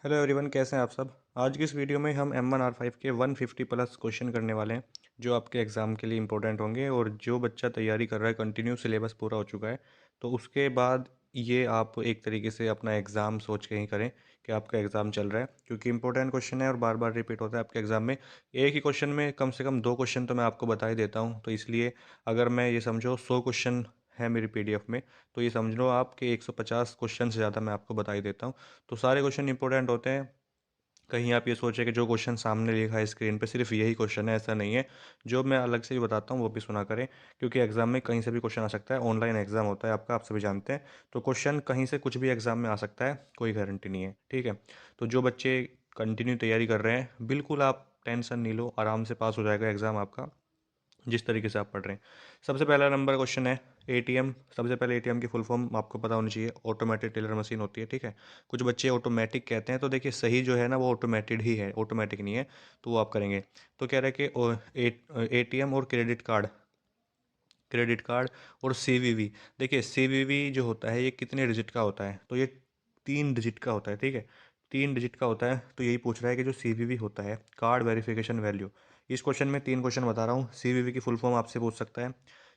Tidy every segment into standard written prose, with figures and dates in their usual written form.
Hello everyone, कैसे हैं आप सब। आज की इस वीडियो में हम M1R5 के 150 प्लस क्वेश्चन करने वाले हैं जो आपके एग्ज़ाम के लिए इंपॉर्टेंट होंगे। और जो बच्चा तैयारी कर रहा है, कंटिन्यू सिलेबस पूरा हो चुका है, तो उसके बाद ये आप एक तरीके से अपना एग्ज़ाम सोच के ही करें कि आपका एग्ज़ाम चल रहा है, क्योंकि इंपॉर्टेंट क्वेश्चन है और बार बार रिपीट होता है आपके एग्ज़ाम में। एक ही क्वेश्चन में कम से कम दो क्वेश्चन तो मैं आपको बता ही देता हूँ, तो इसलिए अगर मैं ये समझो 100 क्वेश्चन है मेरी पीडीएफ में, तो ये समझ लो आप कि 150 क्वेश्चन से ज़्यादा मैं आपको बता ही देता हूँ। तो सारे क्वेश्चन इंपॉर्टेंट होते हैं। कहीं आप ये सोचें कि जो क्वेश्चन सामने लिखा है स्क्रीन पे सिर्फ यही क्वेश्चन है, ऐसा नहीं है। जो मैं अलग से भी बताता हूँ वो भी सुना करें, क्योंकि एग्जाम में कहीं से भी क्वेश्चन आ सकता है। ऑनलाइन एग्जाम होता है आपका, आप सभी जानते हैं। तो क्वेश्चन कहीं से कुछ भी एग्जाम में आ सकता है, कोई गारंटी नहीं है, ठीक है। तो जो बच्चे कंटिन्यू तैयारी कर रहे हैं, बिल्कुल आप टेंशन नहीं लो, आराम से पास हो जाएगा एग्ज़ाम आपका, जिस तरीके से आप पढ़ रहे हैं। सबसे पहला नंबर क्वेश्चन है एटीएम। सबसे पहले एटीएम की फुल फॉर्म आपको पता होनी चाहिए। ऑटोमेटेड टेलर मशीन होती है, ठीक है। कुछ बच्चे ऑटोमेटिक कहते हैं, तो देखिए सही जो है ना वो ऑटोमेटेड ही है, ऑटोमेटिक नहीं है। तो वो आप करेंगे। तो कह रहे हैं कि एटीएम और क्रेडिट कार्ड और सीवीवी। देखिए सीवीवी जो होता है ये कितने डिजिट का होता है, तो ये 3 डिजिट का होता है, ठीक है। 3 डिजिट का होता है, तो यही पूछ रहा है कि जो सीवीवी होता है, कार्ड वेरिफिकेशन वैल्यू। इस क्वेश्चन में 3 क्वेश्चन बता रहा हूँ। सीवीवी की फुल फॉर्म आपसे पूछ सकता है।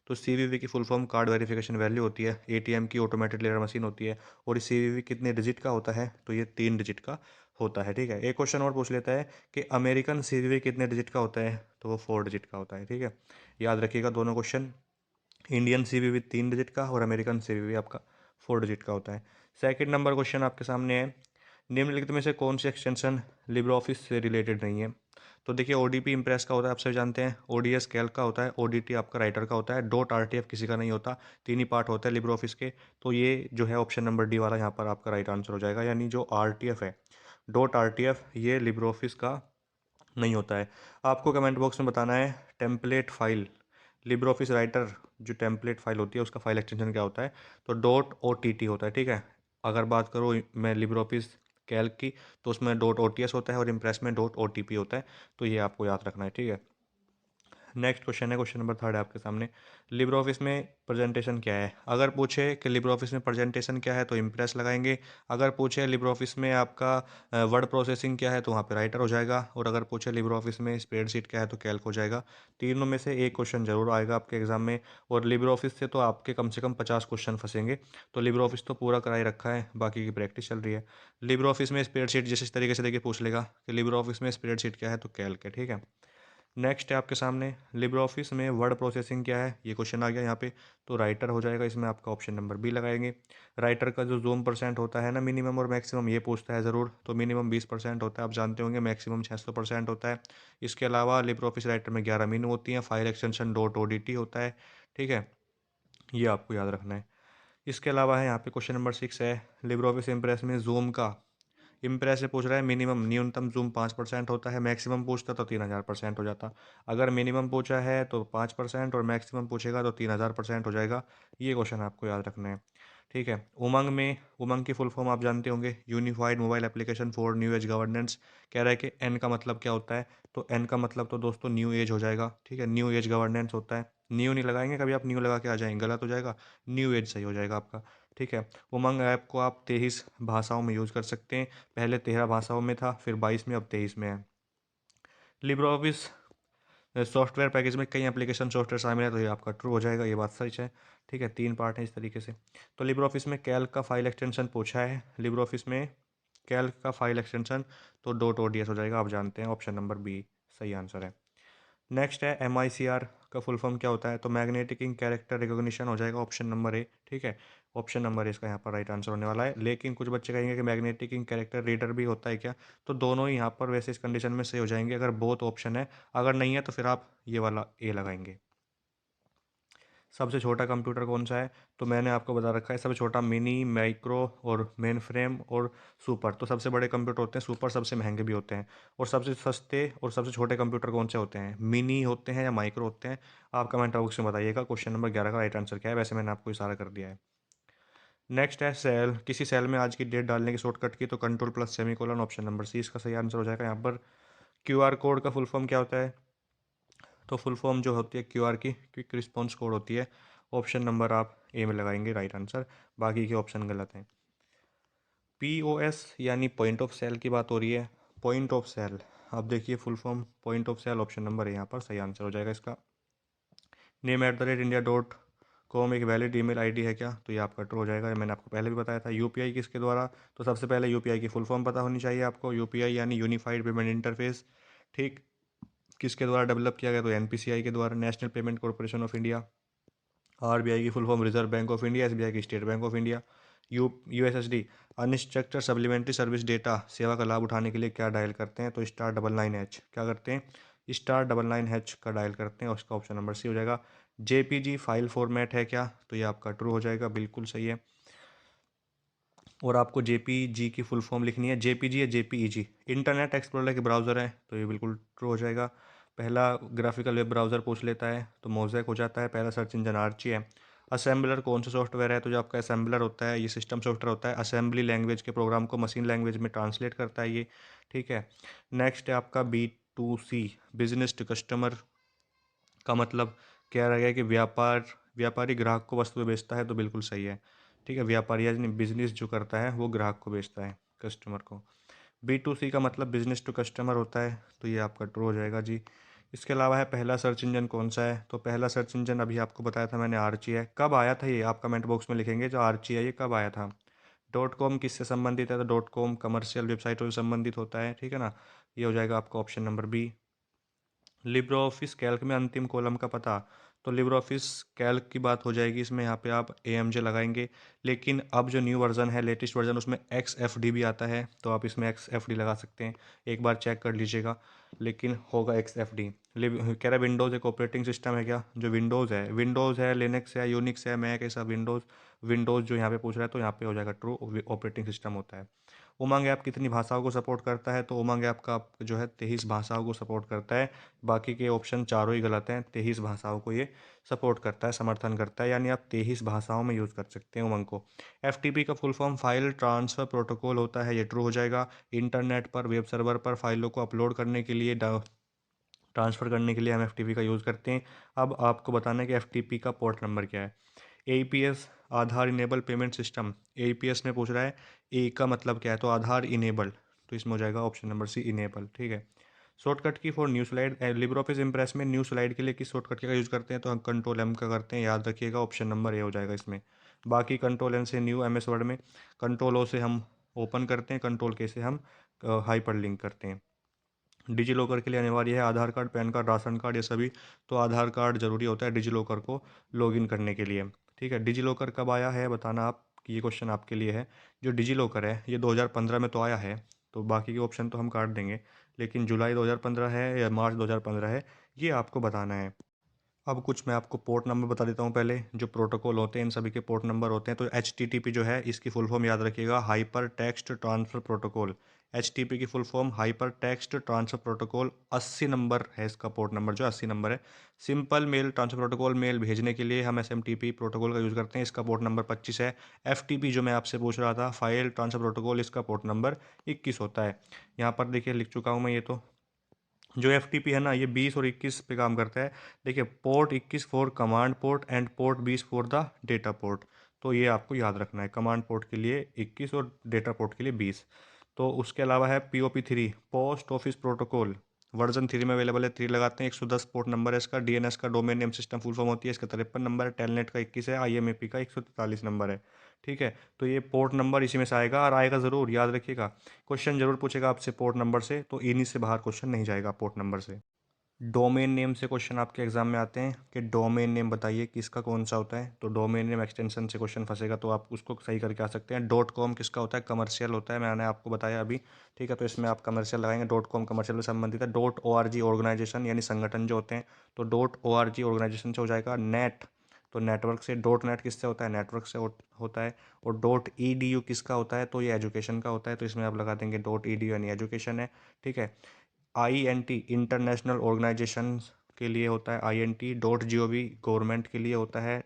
तो सीवीवी की full form card verification value होती है, एटीएम की ऑटोमेटेड टेलर मशीन होती है। और सीवीवी कितने डिजिट का होता है, तो ये 3 डिजिट का होता है, ठीक है। एक क्वेश्चन और पूछ लेता है कि अमेरिकन सीवीवी कितने डिजिट का होता है, तो वो 4 डिजिट का होता है, ठीक है। याद रखिएगा दोनों क्वेश्चन। इंडियन सीवीवी 3 डिजिट का और अमेरिकन सीवीवी आपका 4 डिजिट का होता है। सेकंड नंबर क्वेश्चन आपके सामने है, निम्नलिखित में से कौन सी एक्सटेंशन लिब्रे ऑफिस से रिलेटेड नहीं है। तो देखिए ओडीपी इम्प्रेस का होता है, आप सभी जानते हैं। ओडीएस कैल्क का होता है। ओडीटी आपका राइटर का होता है। डॉट आरटीएफ किसी का नहीं होता। तीन ही पार्ट होता है लिब्रे ऑफिस के। तो ये जो है ऑप्शन नंबर डी वाला यहाँ पर आपका राइट आंसर हो जाएगा, यानी जो आरटीएफ है, डॉट आरटीएफ, ये लिब्रे ऑफिस का नहीं होता है। आपको कमेंट बॉक्स में बताना है template file, Libre office writer जो टेम्पलेट फाइल होती है उसका फाइल एक्सटेंशन क्या होता है, तो डॉट ओ टी टी होता है, ठीक है। अगर बात करो मैं लिब्रे ऑफिस कैल्क की, तो उसमें डॉट ओ टी एस होता है और इम्प्रेस में डॉट ओ टी पी होता है। तो ये आपको याद रखना है, ठीक है। नेक्स्ट क्वेश्चन है, क्वेश्चन नंबर थर्ड है आपके सामने। लिब्रे ऑफिस में प्रेजेंटेशन क्या है। अगर पूछे कि लिब्रे ऑफिस में प्रेजेंटेशन क्या है, तो इम्प्रेस लगाएंगे। अगर पूछे लिब्रे ऑफिस में आपका वर्ड प्रोसेसिंग क्या है, तो वहाँ पे राइटर हो जाएगा। और अगर पूछे लिब्रे ऑफिस में स्प्रेडशीट क्या है, तो कैल्क हो जाएगा। तीनों में से एक क्वेश्चन जरूर आएगा आपके एग्जाम में। और लिब्रे ऑफिस से तो आपके कम से कम 50 क्वेश्चन फंसेंगे। तो लिब्रे ऑफिस तो पूरा कराई रखा है, बाकी की प्रैक्टिस चल रही है। लिब्रे ऑफिस में स्प्रेडशीट जिस तरीके से देखिए पूछ लेगा कि लिब्रे ऑफिस में स्प्रेडशीट क्या है, तो कैल्क है, ठीक है। नेक्स्ट है आपके सामने, लिब्रे ऑफिस में वर्ड प्रोसेसिंग क्या है, ये क्वेश्चन आ गया यहाँ पे। तो राइटर हो जाएगा, इसमें आपका ऑप्शन नंबर बी लगाएंगे। राइटर का जो जूम परसेंट होता है ना, मिनिमम और मैक्सिमम, ये पूछता है ज़रूर। तो मिनिमम 20% होता है, आप जानते होंगे। मैक्सिमम 600% होता है। इसके अलावा लिब्रे ऑफिस राइटर में 11 मीनू होती हैं। फाइल एक्सटेंशन डॉट ओडीटी होता है, ठीक है। ये आपको याद रखना है। इसके अलावा है यहाँ पे क्वेश्चन नंबर 6 है, लिब्रे ऑफिस इम्प्रेस में जूम का, इम्प्रेस से पूछ रहा है मिनिमम न्यूनतम जूम 5% होता है। मैक्सिमम पूछता तो 3000% हो जाता। अगर मिनिमम पूछा है तो 5% और मैक्सिमम पूछेगा तो 3000% हो जाएगा। ये क्वेश्चन आपको याद रखना है, ठीक है। उमंग की फुल फॉर्म आप जानते होंगे, unified mobile application for new age governance. कह रहा है कि एन का मतलब क्या होता है, तो एन का मतलब तो दोस्तों न्यू एज हो जाएगा, ठीक है। न्यू एज गवर्नेंस होता है। न्यू नहीं लगाएंगे कभी, आप न्यू लगा के आ जाएंगे, गलत हो जाएगा। न्यू एज सही हो जाएगा आपका, ठीक है। उमंग ऐप को आप 23 भाषाओं में यूज़ कर सकते हैं। पहले 13 भाषाओं में था, फिर 22 में, अब 23 में है। लिब्रे ऑफिस सॉफ्टवेयर पैकेज में कई एप्लीकेशन सॉफ्टवेयर शामिल है, तो ये आपका ट्रू हो जाएगा, ये बात सच है, ठीक है। 3 पार्ट है इस तरीके से। तो लिब्रे ऑफिस में कैल्क का फाइल एक्सटेंशन पूछा है। लिब्रे ऑफिस में कैल्क का फाइल एक्सटेंशन तो डॉट ओडीएस हो जाएगा, आप जानते हैं। ऑप्शन नंबर बी सही आंसर है। नेक्स्ट है MICR का फुल फॉर्म क्या होता है, तो मैग्नेटिक इंक कैरेक्टर रिकॉग्निशन हो जाएगा, ऑप्शन नंबर ए, ठीक है। ऑप्शन नंबर ए इसका यहाँ पर राइट आंसर होने वाला है। लेकिन कुछ बच्चे कहेंगे कि मैग्नेटिक इंक कैरेक्टर रीडर भी होता है क्या, तो दोनों ही यहाँ पर वैसे इस कंडीशन में सही हो जाएंगे अगर बोथ ऑप्शन है। अगर नहीं है तो फिर आप ये वाला ए लगाएंगे। सबसे छोटा कंप्यूटर कौन सा है, तो मैंने आपको बता रखा है सबसे छोटा मिनी, माइक्रो और मेन फ्रेम और सुपर। तो सबसे बड़े कंप्यूटर होते हैं सुपर, सबसे महंगे भी होते हैं। और सबसे सस्ते और सबसे छोटे कंप्यूटर कौन से होते हैं, मिनी होते हैं या माइक्रो होते हैं। आप कमेंट बॉक्स में बताइएगा। क्वेश्चन नंबर 11 का राइट आंसर क्या है, वैसे मैंने आपको इशारा कर दिया है। नेक्स्ट है सेल, किसी सेल में आज की डेट डालने की शॉर्टकट की, तो control plus semicolon, option number C इसका सही आंसर हो जाएगा यहाँ पर। क्यूआर कोड का फुल फॉर्म क्या होता है, तो फुल फॉर्म जो होती है क्यूआर की, क्विक रिस्पॉन्स कोड होती है। ऑप्शन नंबर आप ए में लगाएंगे, राइट आंसर। बाकी के ऑप्शन गलत हैं। POS यानी पॉइंट ऑफ सेल की बात हो रही है। पॉइंट ऑफ सेल, अब देखिए full form point of sale, option number है यहाँ पर सही आंसर हो जाएगा इसका। name@india.com एक वैलिड ईमेल आईडी है क्या, तो ये आपका ट्रू हो जाएगा। मैंने आपको पहले भी बताया था। यूपीआई किसके द्वारा, तो सबसे पहले यूपीआई की फुल फॉर्म पता होनी चाहिए आपको। यूपीआई यानी यूनिफाइड पेमेंट इंटरफेस, ठीक, किसके द्वारा डेवलप किया गया, तो एनपीसीआई के द्वारा, National Payment Corporation of India. RBI की full form Reserve Bank of India, SBI की State Bank of India. USSD unstructured supplementary service data सेवा का लाभ उठाने के लिए क्या डायल करते हैं, तो *99H क्या करते हैं, *99H का डायल करते हैं, और उसका ऑप्शन नंबर सी हो जाएगा। जेपीजी फाइल फॉर्मेट है क्या, तो ये आपका ट्रू हो जाएगा, बिल्कुल सही है। और आपको जेपीजी की फुल फॉर्म लिखनी है, जेपीजी या जेपीईजी इंटरनेट एक्सप्लोरर के ब्राउज़र है, तो ये बिल्कुल ट्रू हो जाएगा। पहला ग्राफिकल वेब ब्राउज़र पूछ लेता है तो मोज़ेक हो जाता है। पहला सर्च इंजन आर्ची है। असेंबलर कौन सा सॉफ्टवेयर है, तो जो आपका असेंबलर होता है ये सिस्टम सॉफ्टवेयर होता है, असेंबली लैंग्वेज के प्रोग्राम को मशीन लैंग्वेज में ट्रांसलेट करता है ये, ठीक है। नेक्स्ट है आपका B2C, बिजनेस टू कस्टमर का मतलब कह रहा है कि व्यापारी ग्राहक को वस्तु बेचता है, तो बिल्कुल सही है, ठीक है। व्यापारी यानी बिजनेस जो करता है वो ग्राहक को बेचता है, कस्टमर को। B2C का मतलब बिजनेस टू कस्टमर होता है, तो ये आपका ट्रू हो जाएगा जी। इसके अलावा है पहला सर्च इंजन कौन सा है, तो पहला सर्च इंजन अभी आपको बताया था मैंने, आर्ची है। कब आया था ये, आप कमेंट बॉक्स में लिखेंगे जो आर्ची है ये कब आया था। .com किससे संबंधित है, तो .com कमर्शियल वेबसाइटों से संबंधित होता है, ठीक है ना। ये हो जाएगा आपका option number B. Libre Office Calc में अंतिम कॉलम का पता, तो लिब्रो ऑफिस कैल्क की बात हो जाएगी इसमें, यहाँ पे आप AMJ लगाएंगे। लेकिन अब जो न्यू वर्जन है, लेटेस्ट वर्जन, उसमें XFD भी आता है, तो आप इसमें XFD लगा सकते हैं, एक बार चेक कर लीजिएगा। लेकिन होगा XFD। कह रहा विंडोज़ एक ऑपरेटिंग सिस्टम है क्या, जो विंडोज़ है, लिनक्स है, यूनिक्स है, मैक है, सब विंडोज़ जो यहाँ पे पूछ रहा है, तो यहाँ पे हो जाएगा ट्रू, ऑपरेटिंग सिस्टम होता है। उमंग ऐप कितनी भाषाओं को सपोर्ट करता है, तो उमंग ऐप का जो है 23 भाषाओं को सपोर्ट करता है। बाकी के ऑप्शन चारों ही गलत हैं, 23 भाषाओं को ये सपोर्ट करता है, समर्थन करता है, यानी आप 23 भाषाओं में यूज़ कर सकते हैं उमंग को। FTP का full form file transfer protocol होता है, ये ट्रू हो जाएगा। इंटरनेट पर, वेब सर्वर पर फाइलों को अपलोड करने के लिए, ट्रांसफ़र करने के लिए हम FTP का यूज़ करते हैं। अब आपको बताना है कि FTP का पोर्ट नंबर क्या है। APS आधार इनेबल पेमेंट सिस्टम, APS में पूछ रहा है ए का मतलब क्या है, तो आधार इनेबल, तो इसमें हो जाएगा ऑप्शन नंबर सी, इनेबल, ठीक है। शॉर्टकट की for new slide, Libre office impress में न्यू स्लाइड के लिए किस शॉर्टकट का यूज़ करते हैं, तो हम कंट्रोल M का करते हैं, याद रखिएगा, ऑप्शन नंबर ए हो जाएगा इसमें। बाकी कंट्रोल N से न्यू MS वर्ड में, कंट्रोल O से हम ओपन करते हैं, कंट्रोल K से हम हाइपर लिंक करते हैं। डिजी लॉकर के लिए अनिवार्य है Aadhaar card, PAN card, ration card, ये सभी, तो आधार कार्ड जरूरी होता है डिजी लॉकर को लॉगिन करने के लिए, ठीक है। डिजी लॉकर कब आया है बताना आप, कि ये क्वेश्चन आपके लिए है। जो डिजी लॉकर है ये 2015 में तो आया है, तो बाकी के ऑप्शन तो हम काट देंगे, लेकिन जुलाई 2015 है या मार्च 2015 है, ये आपको बताना है। अब कुछ मैं आपको पोर्ट नंबर बता देता हूँ पहले, जो प्रोटोकॉल होते हैं इन सभी के पोर्ट नंबर होते हैं। तो HTTP जो है इसकी फुल फॉर्म याद रखिएगा, hyper text transfer protocol. HTTP की full form hyper text transfer protocol, 80 number है इसका पोर्ट नंबर, जो 80 नंबर है। Simple mail transfer protocol, mail भेजने के लिए हम SMTP प्रोटोकॉल का यूज़ करते हैं, इसका पोर्ट नंबर 25 है। FTP जो मैं आपसे पूछ रहा था, फाइल ट्रांसफ़र प्रोटोकॉल, इसका पोर्ट नंबर 21 होता है। यहाँ पर देखिए लिख चुका हूँ मैं ये, तो जो FTP है ना ये 20 और 21 पे काम करता है। देखिए port 21 for command port and port 20 for the data port, तो ये आपको याद रखना है, कमांड पोर्ट के लिए 21 और डेटा पोर्ट के लिए 20। तो उसके अलावा है POP3 post office protocol, version 3 में अवेलेबल है, 3 लगाते हैं। 110 पोर्ट नंबर है इसका। DNS का domain name system full form होती है, इसका 53 नंबर है। टेलनेट का 21 है, IMAP का 143 नंबर है, ठीक है। तो ये पोर्ट नंबर इसी में से आएगा, और आएगा ज़रूर, याद रखिएगा, क्वेश्चन जरूर पूछेगा आपसे पोर्ट नंबर से, तो इन्हीं से बाहर क्वेश्चन नहीं जाएगा पोर्ट नंबर से। डोमेन नेम से क्वेश्चन आपके एग्जाम में आते हैं कि डोमेन नेम बताइए किसका कौन सा होता है, तो डोमेन नेम एक्सटेंशन से क्वेश्चन फंसेगा, तो आप उसको सही करके आ सकते हैं। .com किसका होता है, कमर्शियल होता है, मैंने आपको बताया अभी, ठीक है। तो इसमें आप कमर्शियल लगाएंगे, .com कमर्शियल से संबंधित है। .org ऑर्गेनाइजेशन यानी संगठन जो होते हैं, तो .org ऑर्गेनाइजेशन से हो जाएगा। नेट, तो नेटवर्क से, .net किससे होता है, नेटवर्क से होता है। और .edu किसका होता है, तो ये एजुकेशन का होता है, तो इसमें आप लगा देंगे .edu यानी एजुकेशन है, ठीक है। INT इंटरनेशनल ऑर्गेनाइजेशन के लिए होता है, INT .gov गवर्नमेंट के लिए होता है।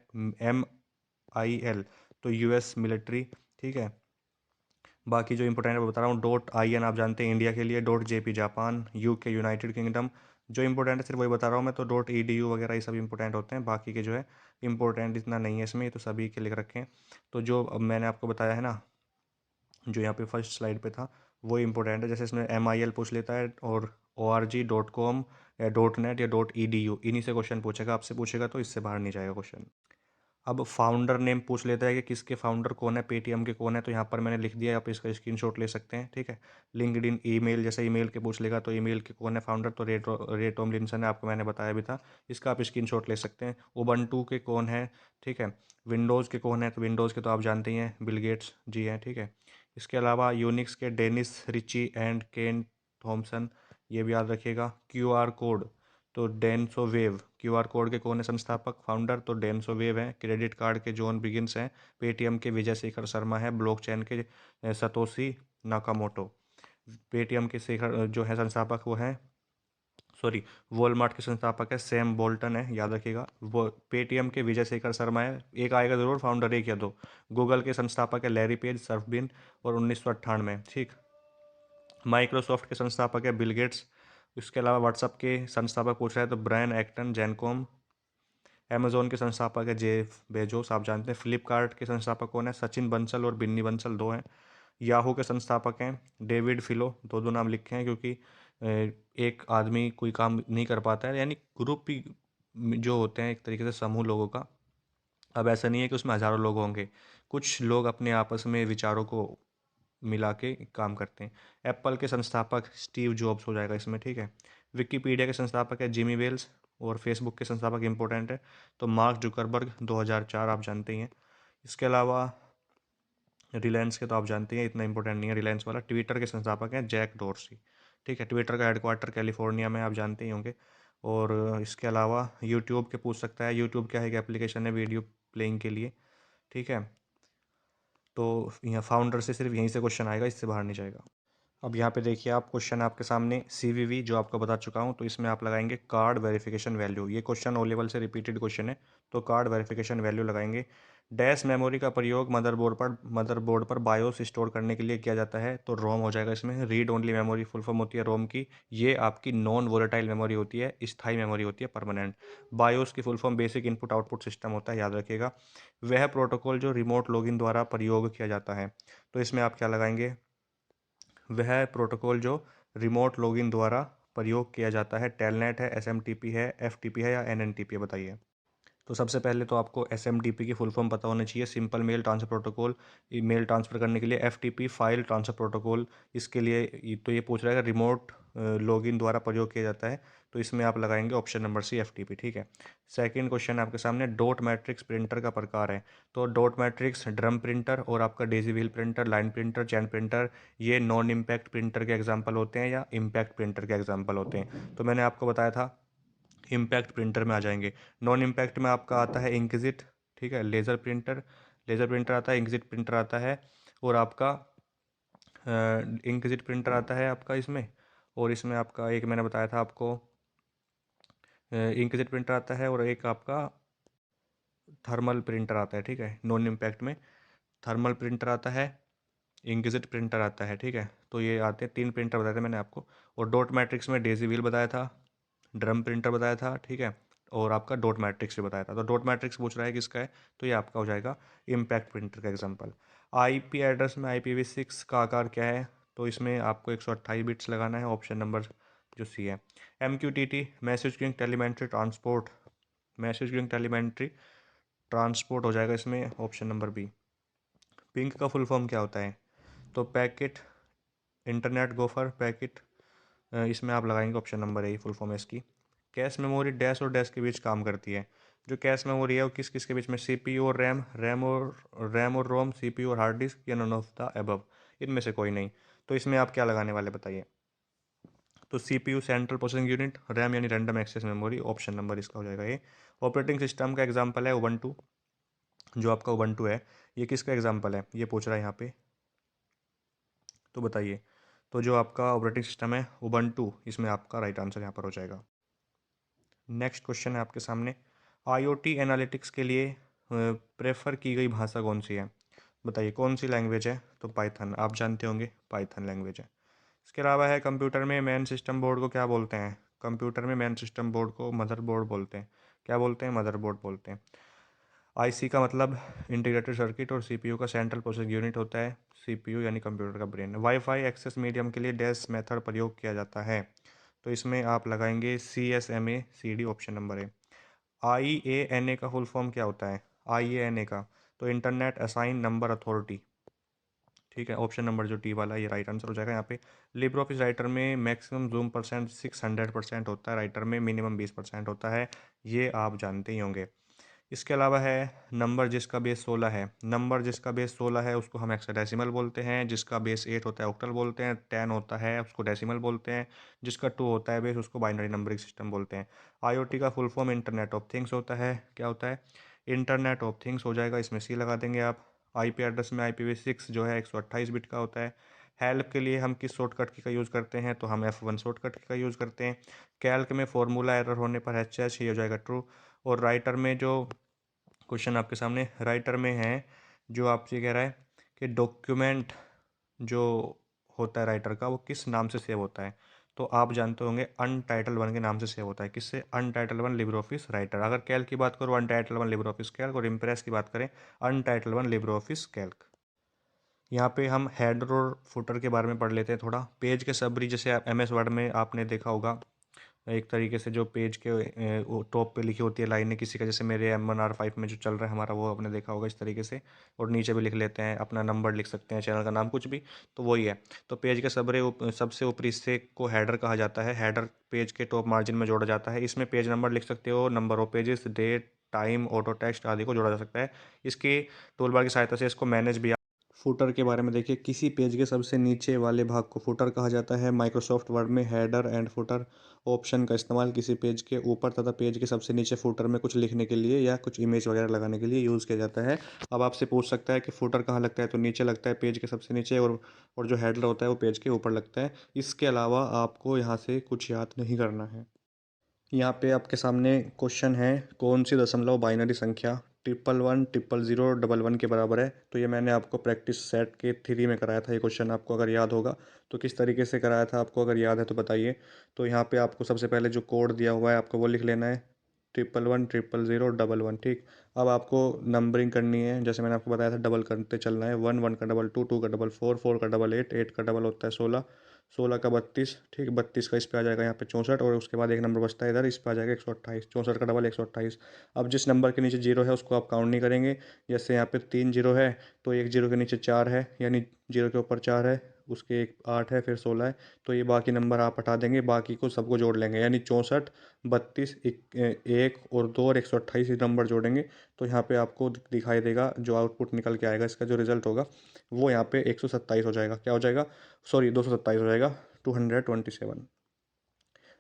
MIL तो US मिलिट्री, ठीक है। बाकी जो इंपॉर्टेंट है बता रहा हूँ, .in आप जानते हैं इंडिया के लिए, .jp Japan, UK United kingdom, जो इंपॉर्टेंट है सिर्फ वही बता रहा हूँ मैं, तो .edu वगैरह ये सब इंपॉर्टेंट होते हैं, बाकी के जो है इंपॉर्टेंट इतना नहीं है इसमें, ये तो सभी के लिख रखे हैं। तो जो अब मैंने आपको बताया है ना, जो यहाँ पे फर्स्ट स्लाइड पे था वो इंपॉर्टेंट है। जैसे इसमें MIL पूछ लेता है और org.com या .net या .edu, इन्हीं से क्वेश्चन पूछेगा, आपसे पूछेगा तो इससे बाहर नहीं जाएगा क्वेश्चन। अब फाउंडर नेम पूछ लेता है कि किसके फाउंडर कौन है, पेटीएम के कौन है, तो यहाँ पर मैंने लिख दिया है, आप इसका स्क्रीनशॉट ले सकते हैं, ठीक है। लिंक्डइन, ईमेल, जैसे ईमेल के पूछ लेगा तो ईमेल के कौन है फाउंडर, तो रे टॉमलिंसन है, आपको मैंने बताया भी था, इसका आप स्क्रीनशॉट ले सकते हैं। उबंटू के कौन है, ठीक है। विंडोज़ के कौन है, तो विंडोज़ के तो आप जानते ही हैं, बिल गेट्स जी हैं, ठीक है। इसके अलावा यूनिक्स के Dennis Ritchie and Ken Thompson, ये भी याद रखिएगा। QR कोड, तो डेंसो वेव, QR कोड के कौन है संस्थापक फाउंडर, तो डेंसो वेव हैं। क्रेडिट कार्ड के जॉन बिगिंस हैं। पेटीएम के विजय शेखर शर्मा है। ब्लॉकचेन के सतोशी नाकामोटो। पेटीएम के शेखर जो है संस्थापक वो हैं, सॉरी, वॉलमार्ट के संस्थापक है सैम बोल्टन है, याद रखिएगा। वो पेटीएम के विजय शेखर शर्मा है, एक आएगा जरूर फाउंडर, एक या दो। गूगल के संस्थापक है लैरी पेज, सर्फबिन और 1998, ठीक। माइक्रोसॉफ्ट के संस्थापक है बिल गेट्स। इसके अलावा व्हाट्सअप के संस्थापक पूछ रहा है तो ब्रायन एक्टन, जेनकॉम। अमेजोन के संस्थापक है जेफ बेजोस, आप जानते हैं। फ्लिपकार्ट के संस्थापक कौन है, सचिन बंसल और बिन्नी बंसल, दो हैं। याहू के संस्थापक हैं डेविड फिलो, दो दो नाम लिखे हैं क्योंकि एक आदमी कोई काम नहीं कर पाता है, यानी ग्रुप ही जो होते हैं एक तरीके से समूह लोगों का। अब ऐसा नहीं है कि उसमें हज़ारों लोग होंगे, कुछ लोग अपने आपस में विचारों को मिला के काम करते हैं। एप्पल के संस्थापक स्टीव जॉब्स हो जाएगा इसमें, ठीक है। विकिपीडिया के संस्थापक है जिमी वेल्स और फेसबुक के संस्थापक इंपॉर्टेंट है तो मार्क जुकरबर्ग, 2004, आप जानते ही हैं। इसके अलावा रिलायंस के तो आप जानते हैं, इतना इंपॉर्टेंट नहीं है रिलायंस वाला। ट्विटर के संस्थापक हैं जैक डोर्सी, ठीक है। ट्विटर का हेडक्वार्टर कैलिफोर्निया में, आप जानते ही होंगे। और इसके अलावा यूट्यूब के पूछ सकता है, यूट्यूब क्या है, एक एप्लीकेशन है वीडियो प्लेइंग के लिए, ठीक है। तो यहाँ फाउंडर से सिर्फ यहीं से क्वेश्चन आएगा, इससे बाहर नहीं जाएगा। अब यहाँ पे देखिए आप, क्वेश्चन आपके सामने CVV जो आपको बता चुका हूँ, तो इसमें आप लगाएंगे कार्ड वेरिफिकेशन वैल्यू। ये क्वेश्चन ओ लेवल से रिपीटेड क्वेश्चन है, तो कार्ड वेरिफिकेशन वैल्यू लगाएंगे। डैश मेमोरी का प्रयोग मदरबोर्ड पर बायोस स्टोर करने के लिए किया जाता है, तो रोम हो जाएगा इसमें। Read only memory full form होती है रोम की, ये आपकी नॉन वोलेटाइल मेमोरी होती है, स्थायी मेमोरी होती है, परमानेंट। बायोस की full form basic input output system होता है, याद रखिएगा। वह प्रोटोकॉल जो रिमोट लॉगिन द्वारा प्रयोग किया जाता है, तो इसमें आप क्या लगाएंगे, वह प्रोटोकॉल जो रिमोट लॉगिन द्वारा प्रयोग किया जाता है। टेलनेट है, SMTP है, FTP है या NNTP है, बताइए। तो सबसे पहले तो आपको SMTP की फुल फॉर्म पता होनी चाहिए, simple mail transfer protocol. Mail transfer करने के लिए FTP, फाइल ट्रांसफर प्रोटोकॉल। इसके लिए तो ये पूछ रहा है रिमोट लॉगिन द्वारा प्रयोग किया जाता है, तो इसमें आप लगाएंगे ऑप्शन नंबर C, FTP, ठीक है। सेकंड क्वेश्चन आपके सामने, डॉट मैट्रिक्स प्रिंटर का प्रकार है, तो डॉट मैट्रिक्स ड्रम प्रिंटर और आपका daisy wheel printer, line printer, chain printer, ये नॉन इम्पैक्ट प्रिंटर के एग्जाम्पल होते हैं या इम्पैक्ट प्रिंटर के एग्जाम्पल होते हैं। तो मैंने आपको बताया था इम्पैक्ट प्रिंटर में आ जाएंगे। नॉन इम्पैक्ट में आपका आता है इंकजिट, ठीक है, लेज़र प्रिंटर आता है, इंकजिट प्रिंटर आता है, और आपका इंकजिट प्रिंटर आता है आपका इसमें। और इसमें आपका एक मैंने बताया था आपको, इंकजेट प्रिंटर आता है, और एक आपका थर्मल प्रिंटर आता है, ठीक है। नॉन इम्पैक्ट में थर्मल प्रिंटर आता है, इंकजेट प्रिंटर आता है, ठीक है। तो ये आते हैं, तीन प्रिंटर बताए थे मैंने आपको। और डॉट मैट्रिक्स में डेजी व्हील बताया था, ड्रम प्रिंटर बताया था, ठीक है। और आपका डॉट मैट्रिक्स भी बताया था। तो डॉट मैट्रिक्स पूछ रहा है किसका है, तो ये आपका हो जाएगा इम्पैक्ट प्रिंटर का एग्जाम्पल। IP एड्रेस में IPv6 का आकार क्या है, तो इसमें आपको 128 बिट्स लगाना है, ऑप्शन नंबर जो C है। MQTT, message queuing telemetry transport, message queuing telemetry transport हो जाएगा इसमें, ऑप्शन नंबर B। पिंक का फुल फॉर्म क्या होता है, तो पैकेट इंटरनेट गोफर पैकेट, इसमें आप लगाएंगे option number A, full form है इसकी। कैश मेमोरी डैश और डैश के बीच काम करती है, जो कैश मेमोरी है वो किस किस के बीच में, CPU और रैम और रोम, CPU और हार्ड डिस्क, या नॉन ऑफ द अबव, इनमें से कोई नहीं। तो इसमें आप क्या लगाने वाले बताइए, तो CPU central processing unit, RAM यानी random access memory, option number इसका हो जाएगा ये। ऑपरेटिंग सिस्टम का एग्जांपल है उबंटू, जो आपका उबंटू है ये किसका एग्जांपल है, ये पूछ रहा है यहाँ पे, तो बताइए। तो जो आपका ऑपरेटिंग सिस्टम है उबंटू, इसमें आपका राइट आंसर यहाँ पर हो जाएगा। नेक्स्ट क्वेश्चन है आपके सामने, IoT एनालिटिक्स के लिए प्रेफर की गई भाषा कौन सी है, बताइए कौन सी लैंग्वेज है, तो पाइथन, आप जानते होंगे पाइथन लैंग्वेज है। इसके अलावा है, कंप्यूटर में मेन सिस्टम बोर्ड को क्या बोलते हैं, कंप्यूटर में मेन सिस्टम बोर्ड को मदरबोर्ड बोलते हैं, क्या बोलते हैं, मदरबोर्ड बोलते हैं। आईसी का मतलब इंटीग्रेटेड सर्किट और सीपीयू का सेंट्रल प्रोसेसिंग यूनिट होता है, सीपीयू यानी कंप्यूटर का ब्रेन। वाईफाई एक्सेस मीडियम के लिए डैश मेथड प्रयोग किया जाता है, तो इसमें आप लगाएंगे CSMA CD, ऑप्शन नंबर है। IANA का फुल फॉर्म क्या होता है? IANA का तो इंटरनेट असाइन नंबर अथॉरिटी, ठीक है। ऑप्शन नंबर जो टी वाला है ये राइट आंसर हो जाएगा यहाँ पे। लिब्रे ऑफिस राइटर में मैक्सिमम जूम परसेंट 600% होता है, राइटर में मिनिमम 20% होता है, ये आप जानते ही होंगे। इसके अलावा है नंबर जिसका बेस 16 है। नंबर जिसका बेस 16 है उसको हम हेक्साडेसिमल बोलते हैं, जिसका बेस 8 होता है ऑक्टल बोलते हैं, 10 होता है उसको डेसिमल बोलते हैं, जिसका 2 होता है बेस उसको बाइनरी नंबरिंग सिस्टम बोलते हैं। आईओटी का full form internet of things होता है, क्या होता है? इंटरनेट ऑफ थिंग्स हो जाएगा, इसमें सी लगा देंगे आप। आईपी एड्रेस में IPv6 जो है 128 बिट का होता है। हेल्प के लिए हम किस शॉर्टकट की का यूज़ करते हैं? तो हम F1 शॉर्टकट की का यूज़ करते हैं। कैल्क में फॉर्मूला एरर होने पर HH ये हो जाएगा ट्रू। और राइटर में जो क्वेश्चन आपके सामने राइटर में है, जो आपसे कह रहा है कि डॉक्यूमेंट जो होता है राइटर का वो किस नाम से सेव होता है? तो आप जानते होंगे अनटाइटल 1 के नाम से सेव होता है। किससे? अनटाइटल 1 लिब्रे ऑफिस राइटर। अगर कैल्क की बात करो अनटाइटल 1 लिब्रे ऑफिस कैल्क, और इम्प्रेस की बात करें अनटाइटल 1 लिब्रे ऑफिस कैल्क। यहाँ पे हम हेडर और फुटर के बारे में पढ़ लेते हैं थोड़ा। पेज के सबरी जैसे MS वर्ड में आपने देखा होगा, एक तरीके से जो पेज के टॉप पे लिखी होती है लाइनें किसी का, जैसे मेरे M1R5 में जो चल रहा है हमारा, वो आपने देखा होगा इस तरीके से। और नीचे भी लिख लेते हैं, अपना नंबर लिख सकते हैं, चैनल का नाम, कुछ भी, तो वही है। तो पेज के सबसे ऊपरी हिस्से को हेडर कहा जाता है। हेडर पेज के टॉप मार्जिन में जोड़ा जाता है। इसमें पेज नंबर लिख सकते हो, number of pages, date, time, auto text आदि को जोड़ा जा सकता है। इसकी टूल बार की सहायता से इसको मैनेज भी। फुटर के बारे में देखिए, किसी पेज के सबसे नीचे वाले भाग को फुटर कहा जाता है। माइक्रोसॉफ्ट वर्ड में हेडर एंड फुटर ऑप्शन का इस्तेमाल किसी पेज के ऊपर तथा पेज के सबसे नीचे फुटर में कुछ लिखने के लिए या कुछ इमेज वगैरह लगाने के लिए यूज़ किया जाता है। अब आपसे पूछ सकता है कि फुटर कहाँ लगता है, तो नीचे लगता है पेज के सबसे नीचे, और जो हेडर होता है वो पेज के ऊपर लगता है। इसके अलावा आपको यहाँ से कुछ याद नहीं करना है। यहाँ पे आपके सामने क्वेश्चन है, कौन सी दशमलव बाइनरी संख्या 111 000 11 के बराबर है? तो ये मैंने आपको प्रैक्टिस सेट के 3 में कराया था। ये क्वेश्चन आपको अगर याद होगा तो किस तरीके से कराया था, आपको अगर याद है तो बताइए। तो यहाँ पे आपको सबसे पहले जो कोड दिया हुआ है आपको वो लिख लेना है, 111 000 011, ठीक। अब आपको नंबरिंग करनी है, जैसे मैंने आपको बताया था डबल करते चलना है। 1 1 का डबल 2 2 का डबल 4 4 का डबल 8 8 का डबल होता है 16 16 का 32, ठीक। 32 का इस पे आ जाएगा यहाँ पे 64, और उसके बाद एक नंबर बचता है इधर, इस पे आ जाएगा 128। 64 का डबल 128। अब जिस नंबर के नीचे जीरो है उसको आप काउंट नहीं करेंगे। जैसे यहाँ पे 3 जीरो है तो एक जीरो के नीचे 4 है, यानी जीरो के ऊपर 4 है, उसके एक 8 है, फिर 16 है। तो ये बाकी नंबर आप हटा देंगे, बाकी को सबको जोड़ लेंगे, यानी 64 32 एक और 2 और 128 नंबर जोड़ेंगे। तो यहाँ पे आपको दिखाई देगा जो आउटपुट निकल के आएगा, इसका जो रिजल्ट होगा वो यहाँ पे 127 हो जाएगा। क्या हो जाएगा? सॉरी, 227 हो जाएगा, 227।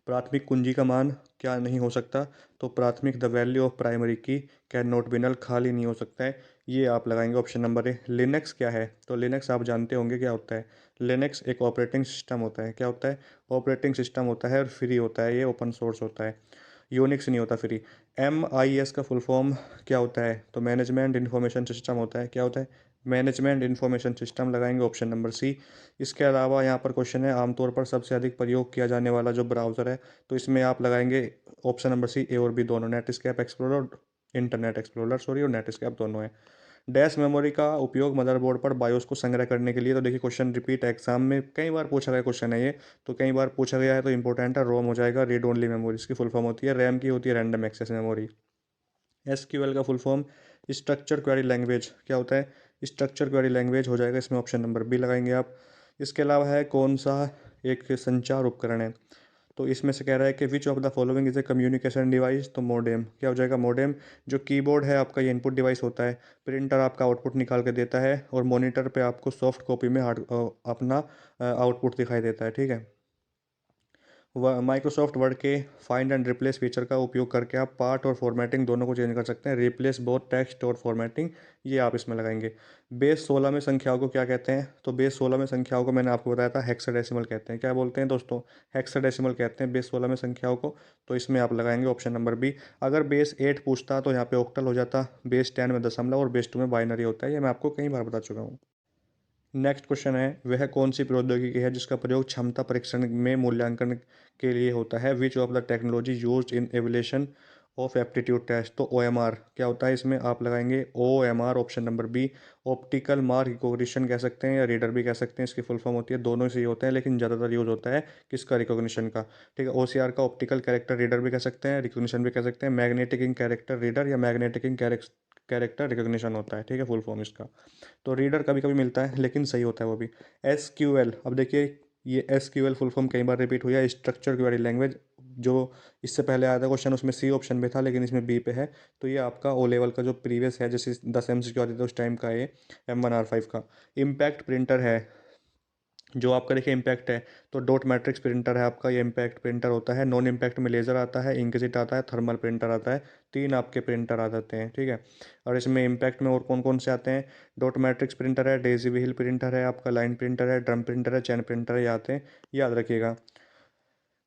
प्राथमिक कुंजी का मान क्या नहीं हो सकता? तो प्राथमिक द वैल्यू ऑफ प्राइमरी की कैन नॉट बी नल, खाली नहीं हो सकता है। ये आप लगाएंगे ऑप्शन नंबर ए। लिनक्स क्या है? तो लिनक्स आप जानते होंगे क्या होता है। लिनक्स एक ऑपरेटिंग सिस्टम होता है। क्या होता है? ऑपरेटिंग सिस्टम होता है और फ्री होता है, ये ओपन सोर्स होता है। यूनिक्स नहीं होता, फ्री। MIS का फुल फॉर्म क्या होता है? तो मैनेजमेंट इन्फॉर्मेशन सिस्टम होता है। क्या होता है? मैनेजमेंट इन्फॉर्मेशन सिस्टम, लगाएंगे ऑप्शन नंबर सी। इसके अलावा यहाँ पर क्वेश्चन है, आमतौर पर सबसे अधिक प्रयोग किया जाने वाला जो ब्राउज़र है, तो इसमें आप लगाएंगे ऑप्शन नंबर सी, ए और बी दोनों, Netscape explorer, internet explorer sorry, और नेटस्केप दोनों है। डैश मेमोरी का उपयोग मदरबोर्ड पर बायोस को संग्रह करने के लिए, तो देखिए क्वेश्चन रिपीट एग्जाम में कई बार पूछा गया क्वेश्चन है ये, तो कई बार पूछा गया है तो इंपॉर्टेंट है। रोम हो जाएगा, रीड ओनली मेमोरी, इसकी फुल फॉर्म होती है। रैम की होती है रैंडम एक्सेस मेमोरी। SQL का full form structure query language, क्या होता है? स्ट्रक्चर क्वेरी लैंग्वेज हो जाएगा, इसमें ऑप्शन नंबर बी लगाएंगे आप। इसके अलावा है, कौन सा एक संचार उपकरण है? तो इसमें से कह रहा है कि विच of the following is A communication device, तो मोडेम। क्या हो जाएगा? मोडेम। जो कीबोर्ड है आपका, ये इनपुट डिवाइस होता है। प्रिंटर आपका आउटपुट निकाल के देता है, और मॉनिटर पे आपको सॉफ्ट कॉपी में हार्ड अपना आउटपुट दिखाई देता है, ठीक है। माइक्रोसॉफ्ट वर्ड के फाइंड एंड रिप्लेस फीचर का उपयोग करके आप पार्ट और फॉर्मेटिंग दोनों को चेंज कर सकते हैं। रिप्लेस बोथ टेक्स्ट और फॉर्मेटिंग, ये आप इसमें लगाएंगे। बेस 16 में संख्याओं को क्या कहते हैं? तो बेस 16 में संख्याओं को मैंने आपको बताया था हेक्साडेसिमल कहते हैं। क्या बोलते हैं दोस्तों? हेक्साडेसिमल कहते हैं बेस 16 में संख्याओं को। तो इसमें आप लगाएंगे ऑप्शन नंबर बी। अगर बेस 8 पूछता तो यहाँ पे ऑक्टल हो जाता, बेस 10 में दशमलव, और बेस 2 में बाइनरी होता है। ये मैं आपको कई बार बता चुका हूँ। नेक्स्ट क्वेश्चन है, वह कौन सी प्रौद्योगिकी है जिसका प्रयोग क्षमता परीक्षण में मूल्यांकन के लिए होता है? Which of the technology used in evaluation of aptitude test, तो OMR क्या होता है इसमें आप लगाएंगे OMR option number B. Optical mark recognition कह सकते हैं या रीडर भी कह सकते हैं, इसकी फुल फॉर्म होती है, दोनों ही सही होते हैं लेकिन ज़्यादातर यूज़ होता है किसका, रिकॉग्निशन का। ठीक है, OCR का ऑप्टिकल कैरेक्टर रीडर भी कह सकते हैं, रिकॉग्निशन भी कह सकते हैं, मैग्नेटिक इंक कैरेक्टर रीडर या मैग्नेटिक इंक कैरेक्टर रिकॉग्निशन होता है। ठीक है, फुल फॉर्म इसका। तो रीडर कभी कभी मिलता है लेकिन सही होता है वो भी। SQL, अब देखिए ये SQL फुल फॉर्म कई बार रिपीट हुई है, स्ट्रक्चर क्वेरी लैंग्वेज। जो इससे पहले आया था क्वेश्चन उसमें सी ऑप्शन में था लेकिन इसमें बी पे है। तो ये आपका O लेवल का जो प्रीवियस है, जैसे 10 MCQ आते थे उस टाइम का, ये M1R5 का। इम्पैक्ट प्रिंटर है जो आपका, देखिए इम्पैक्ट है तो डॉट मैट्रिक्स प्रिंटर है आपका, ये इम्पैक्ट प्रिंटर होता है। नॉन इम्पैक्ट में लेज़र आता है, इंकजेट आता है, थर्मल प्रिंटर आता है। तीन आपके प्रिंटर आ जाते हैं। ठीक है, और इसमें इम्पैक्ट में और कौन कौन से आते हैं, डॉट मैट्रिक्स प्रिंटर है, डेजी व्हील प्रिंटर है आपका, लाइन प्रिंटर है, ड्रम प्रिंटर है, चैन प्रिंटर है, ये आते हैं, याद रखिएगा।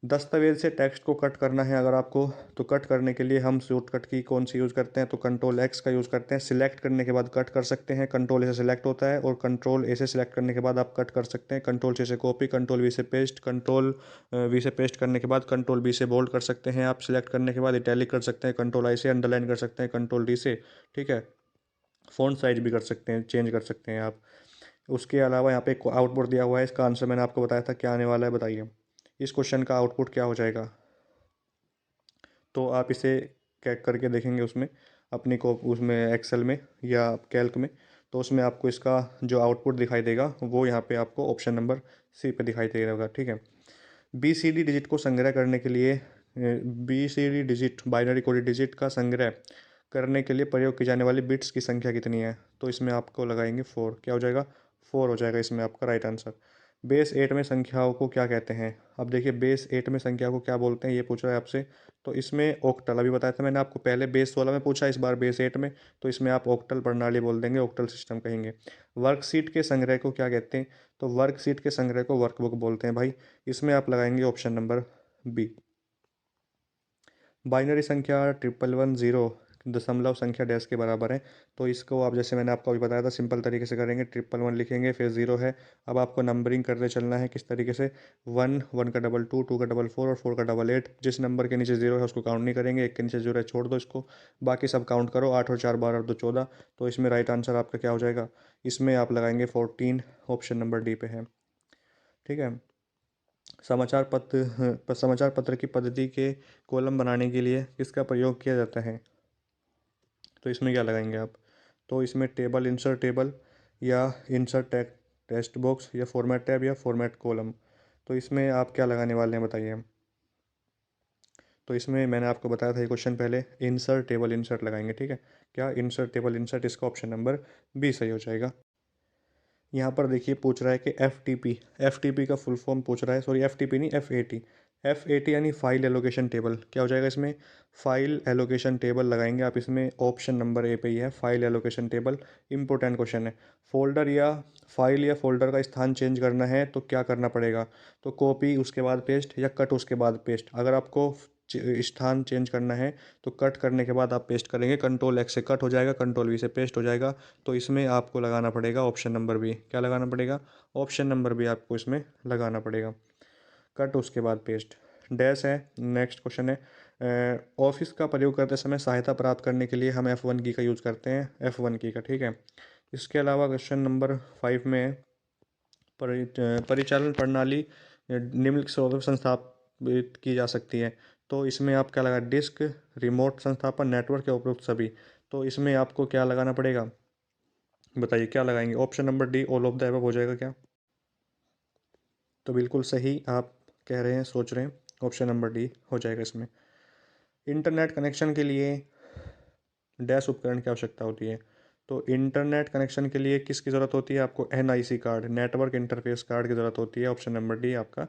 दस्तावेज से टेक्स्ट को कट करना है अगर आपको, तो कट करने के लिए हम शॉर्टकट की कौन सी यूज़ करते हैं, तो कंट्रोल X का यूज़ करते हैं। सिलेक्ट करने के बाद कट कर सकते हैं, कंट्रोल A से सिलेक्ट होता है, और कंट्रोल A से सिलेक्ट करने के बाद आप कट कर सकते हैं। कंट्रोल C से कॉपी, कंट्रोल V से पेस्ट, कंट्रोल V से पेस्ट करने के बाद कंट्रोल B से बोल्ड कर सकते हैं आप। सिलेक्ट करने के बाद इटैलिक कर सकते हैं, कंट्रोल I से अंडरलाइन कर सकते हैं, कंट्रोल D से। ठीक है, फ़ॉन्ट साइज भी कर सकते हैं, चेंज कर सकते हैं आप। उसके अलावा यहाँ पे एक आउटपुट दिया हुआ है, इसका आंसर मैंने आपको बताया था क्या आने वाला है, बताइए इस क्वेश्चन का आउटपुट क्या हो जाएगा। तो आप इसे कैक करके देखेंगे उसमें, अपनी को उसमें एक्सेल में या कैल्क में, तो उसमें आपको इसका जो आउटपुट दिखाई देगा वो यहाँ पे आपको ऑप्शन नंबर सी पे दिखाई देगा। ठीक है, BCD डिजिट को संग्रह करने के लिए, BCD digit binary coded digit का संग्रह करने के लिए प्रयोग की जाने वाली बिट्स की संख्या कितनी है, तो इसमें आपको लगाएंगे 4। क्या हो जाएगा, 4 हो जाएगा इसमें आपका राइट आंसर। बेस 8 में संख्याओं को क्या कहते हैं, अब देखिए बेस 8 में संख्या को क्या बोलते हैं ये पूछ रहा है आपसे। तो इसमें ऑक्टल, अभी बताया था मैंने आपको पहले बेस 16 में पूछा, इस बार बेस 8 में, तो इसमें आप ऑक्टल प्रणाली बोल देंगे, ऑक्टल सिस्टम कहेंगे। वर्कशीट के संग्रह को क्या कहते हैं, तो वर्कशीट के संग्रह को वर्कबुक बोलते हैं भाई। इसमें आप लगाएंगे ऑप्शन नंबर बी। बाइनरी संख्या 1110 दशमलव संख्या डैश के बराबर है, तो इसको आप, जैसे मैंने आपको अभी बताया था, सिंपल तरीके से करेंगे, 1111 लिखेंगे फिर 0 है। अब आपको नंबरिंग करते चलना है किस तरीके से, 1, 1 का डबल 2, 2 का डबल 4 और 4 का डबल 8। जिस नंबर के नीचे 0 है उसको काउंट नहीं करेंगे, एक के नीचे 0 है छोड़ दो इसको, बाकी सब काउंट करो, 8 और 4 12 और 2 14। तो इसमें राइट आंसर आपका क्या हो जाएगा, इसमें आप लगाएंगे 14, ऑप्शन नंबर डी पे है। ठीक है, समाचार पत्र की पद्धति के कॉलम बनाने के लिए किसका प्रयोग किया जाता है, तो इसमें क्या लगाएंगे आप, तो इसमें टेबल इंसर्ट टेबल या इंसर्ट टेक्स्ट बॉक्स या फॉर्मेट टैब या फॉर्मेट कॉलम, तो इसमें आप क्या लगाने वाले हैं बताइए। तो इसमें मैंने आपको बताया था ये क्वेश्चन पहले, इंसर्ट टेबल इंसर्ट लगाएंगे। ठीक है, क्या इंसर्ट टेबल इंसर्ट, इसका ऑप्शन नंबर बी सही हो जाएगा। यहाँ पर देखिए पूछ रहा है कि एफ टी पी का फुल फॉर्म पूछ रहा है, सॉरी FTP नहीं, एफ ए टी यानी फाइल एलोकेशन टेबल। क्या हो जाएगा इसमें, फाइल एलोकेशन टेबल लगाएंगे आप इसमें, ऑप्शन नंबर ए पे ही है, file allocation table. Important question है। फोल्डर या फाइल या फोल्डर का स्थान चेंज करना है तो क्या करना पड़ेगा, तो कॉपी उसके बाद पेस्ट या कट उसके बाद पेस्ट। अगर आपको स्थान चेंज करना है तो कट करने के बाद आप पेस्ट करेंगे, कंट्रोल X से कट हो जाएगा, कंट्रोल V से पेस्ट हो जाएगा। तो इसमें आपको लगाना पड़ेगा ऑप्शन नंबर बी। क्या लगाना पड़ेगा, ऑप्शन नंबर बी आपको इसमें लगाना पड़ेगा, कट उसके बाद पेस्ट। डैश है, नेक्स्ट क्वेश्चन है, ऑफिस का प्रयोग करते समय सहायता प्राप्त करने के लिए हम F1 की का यूज़ करते हैं, F1 की का। ठीक है, इसके अलावा क्वेश्चन नंबर 5 में परिचालन प्रणाली निम्नलिखित स्रोतों से संस्थापित की जा सकती है, तो इसमें आप क्या लगा, डिस्क, रिमोट संस्थापन, नेटवर्क या उपरोक्त सभी। तो इसमें आपको क्या लगाना पड़ेगा, बताइए क्या लगाएंगे, option number D all of the above हो जाएगा क्या, तो बिल्कुल सही आप कह रहे हैं, सोच रहे हैं, ऑप्शन नंबर डी हो जाएगा इसमें। इंटरनेट कनेक्शन के लिए डैश उपकरण की आवश्यकता होती है, तो इंटरनेट कनेक्शन के लिए किसकी ज़रूरत होती है, आपको NIC card, network interface card की ज़रूरत होती है, ऑप्शन नंबर डी आपका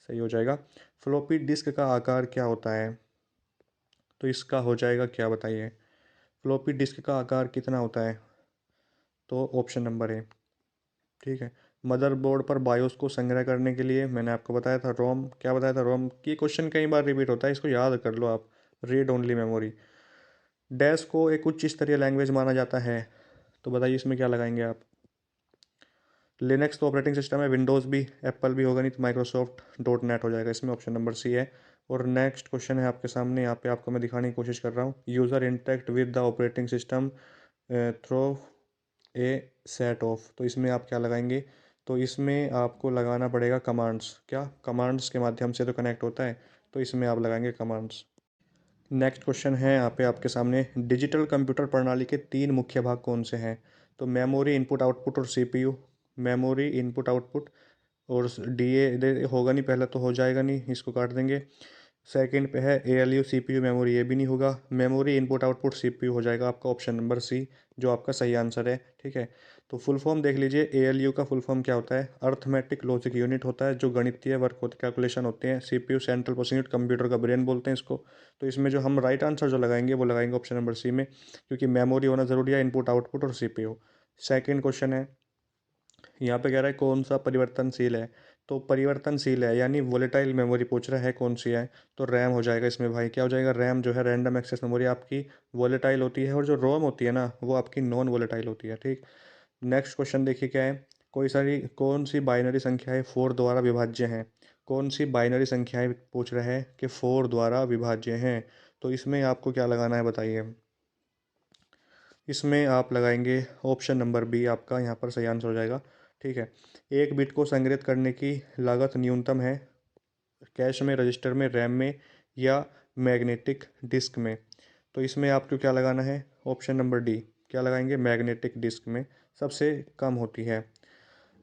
सही हो जाएगा। फ्लॉपी डिस्क का आकार क्या होता है, तो इसका हो जाएगा क्या बताइए, फ्लॉपी डिस्क का आकार कितना होता है, तो ऑप्शन नंबर ए। ठीक है, मदरबोर्ड पर बायोस को संग्रह करने के लिए मैंने आपको बताया था रोम, क्या बताया था, रोम की क्वेश्चन कई बार रिपीट होता है, इसको याद कर लो आप, रीड ओनली मेमोरी। डैश को एक उच्च स्तरीय लैंग्वेज माना जाता है, तो बताइए इसमें क्या लगाएंगे आप। लिनक्स तो ऑपरेटिंग सिस्टम है, विंडोज़ भी, एप्पल भी होगा नहीं, तो माइक्रोसॉफ्ट डॉट नेट हो जाएगा इसमें, ऑप्शन नंबर सी है। और नेक्स्ट क्वेश्चन है आपके सामने, यहाँ पे आपको मैं दिखाने की कोशिश कर रहा हूँ। User interact with the operating system through a set of. तो इसमें आप क्या लगाएंगे? तो इसमें आपको लगाना पड़ेगा कमांड्स। क्या कमांड्स के माध्यम से तो कनेक्ट होता है, तो इसमें आप लगाएंगे कमांड्स। नेक्स्ट क्वेश्चन है यहाँ पे आपके सामने, डिजिटल कंप्यूटर प्रणाली के तीन मुख्य भाग कौन से हैं? तो मेमोरी इनपुट आउटपुट और सीपीयू। मेमोरी इनपुट आउटपुट और डी ए होगा नहीं, पहला तो हो जाएगा नहीं, इसको काट देंगे। सेकंड पे है A L U C P U memory, ये भी नहीं होगा। Memory input output C P U हो जाएगा आपका ऑप्शन नंबर सी, जो आपका सही आंसर है। ठीक है, तो फुल फॉर्म देख लीजिए। ए एल यू का फुल फॉर्म क्या होता है? अर्थमेटिक लॉजिक यूनिट होता है, जो गणितीय वर्क होते कैलकुलेशन होते हैं। C P U central processing unit, computer का ब्रेन बोलते हैं इसको। तो इसमें जो हम राइट आंसर जो लगाएंगे वो लगाएंगे ऑप्शन नंबर सी में, क्योंकि मेमोरी होना जरूरी है, इनपुट आउटपुट और C P U. Second question है, यहाँ पे कह रहा है कौन सा परिवर्तनशील है? तो परिवर्तनशील है यानी वोलेटाइल मेमोरी पूछ रहा है, कौन सी है? तो रैम हो जाएगा इसमें भाई। क्या हो जाएगा? रैम जो है रैंडम एक्सेस मेमोरी आपकी वोलेटाइल होती है, और जो रोम होती है ना वो आपकी नॉन वोलेटाइल होती है। ठीक। नेक्स्ट क्वेश्चन देखिए क्या है, कौन सी बाइनरी संख्याएं 4 द्वारा विभाज्य हैं? कौन सी बाइनरी संख्याएं पूछ रहा है कि 4 द्वारा विभाज्य हैं? तो इसमें आपको क्या लगाना है बताइए? इसमें आप लगाएंगे ऑप्शन नंबर बी, आपका यहाँ पर सही आंसर हो जाएगा। ठीक है, एक बिट को संग्रहित करने की लागत न्यूनतम है कैश में, रजिस्टर में, रैम में या मैग्नेटिक डिस्क में? तो इसमें आपको क्या लगाना है? ऑप्शन नंबर डी, क्या लगाएंगे? मैग्नेटिक डिस्क में सबसे कम होती है।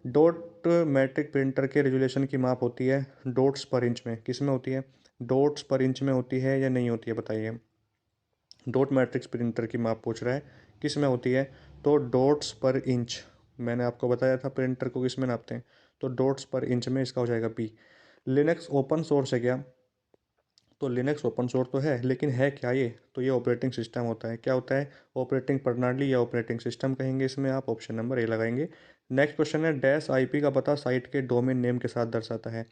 डॉट मैट्रिक प्रिंटर के रेजोल्यूशन की माप होती है डॉट्स पर इंच में, किस में होती है? डॉट्स पर इंच में होती है या नहीं होती है बताइए? डॉट मैट्रिक्स प्रिंटर की माप पूछ रहा है, किस में होती है? तो डॉट्स पर इंच। मैंने आपको बताया था प्रिंटर को किस में नापते हैं, तो डॉट्स पर इंच में, इसका हो जाएगा बी। लिनक्स ओपन सोर्स है क्या? तो लिनक्स ओपन सोर्स तो है, लेकिन है क्या ये? तो ये ऑपरेटिंग सिस्टम होता है। क्या होता है? ऑपरेटिंग प्रणाली या ऑपरेटिंग सिस्टम कहेंगे इसमें आप। ऑप्शन नंबर ए लगाएंगे। नेक्स्ट क्वेश्चन है, डैश आईपी का पता साइट के डोमेन नेम के साथ दर्शाता है।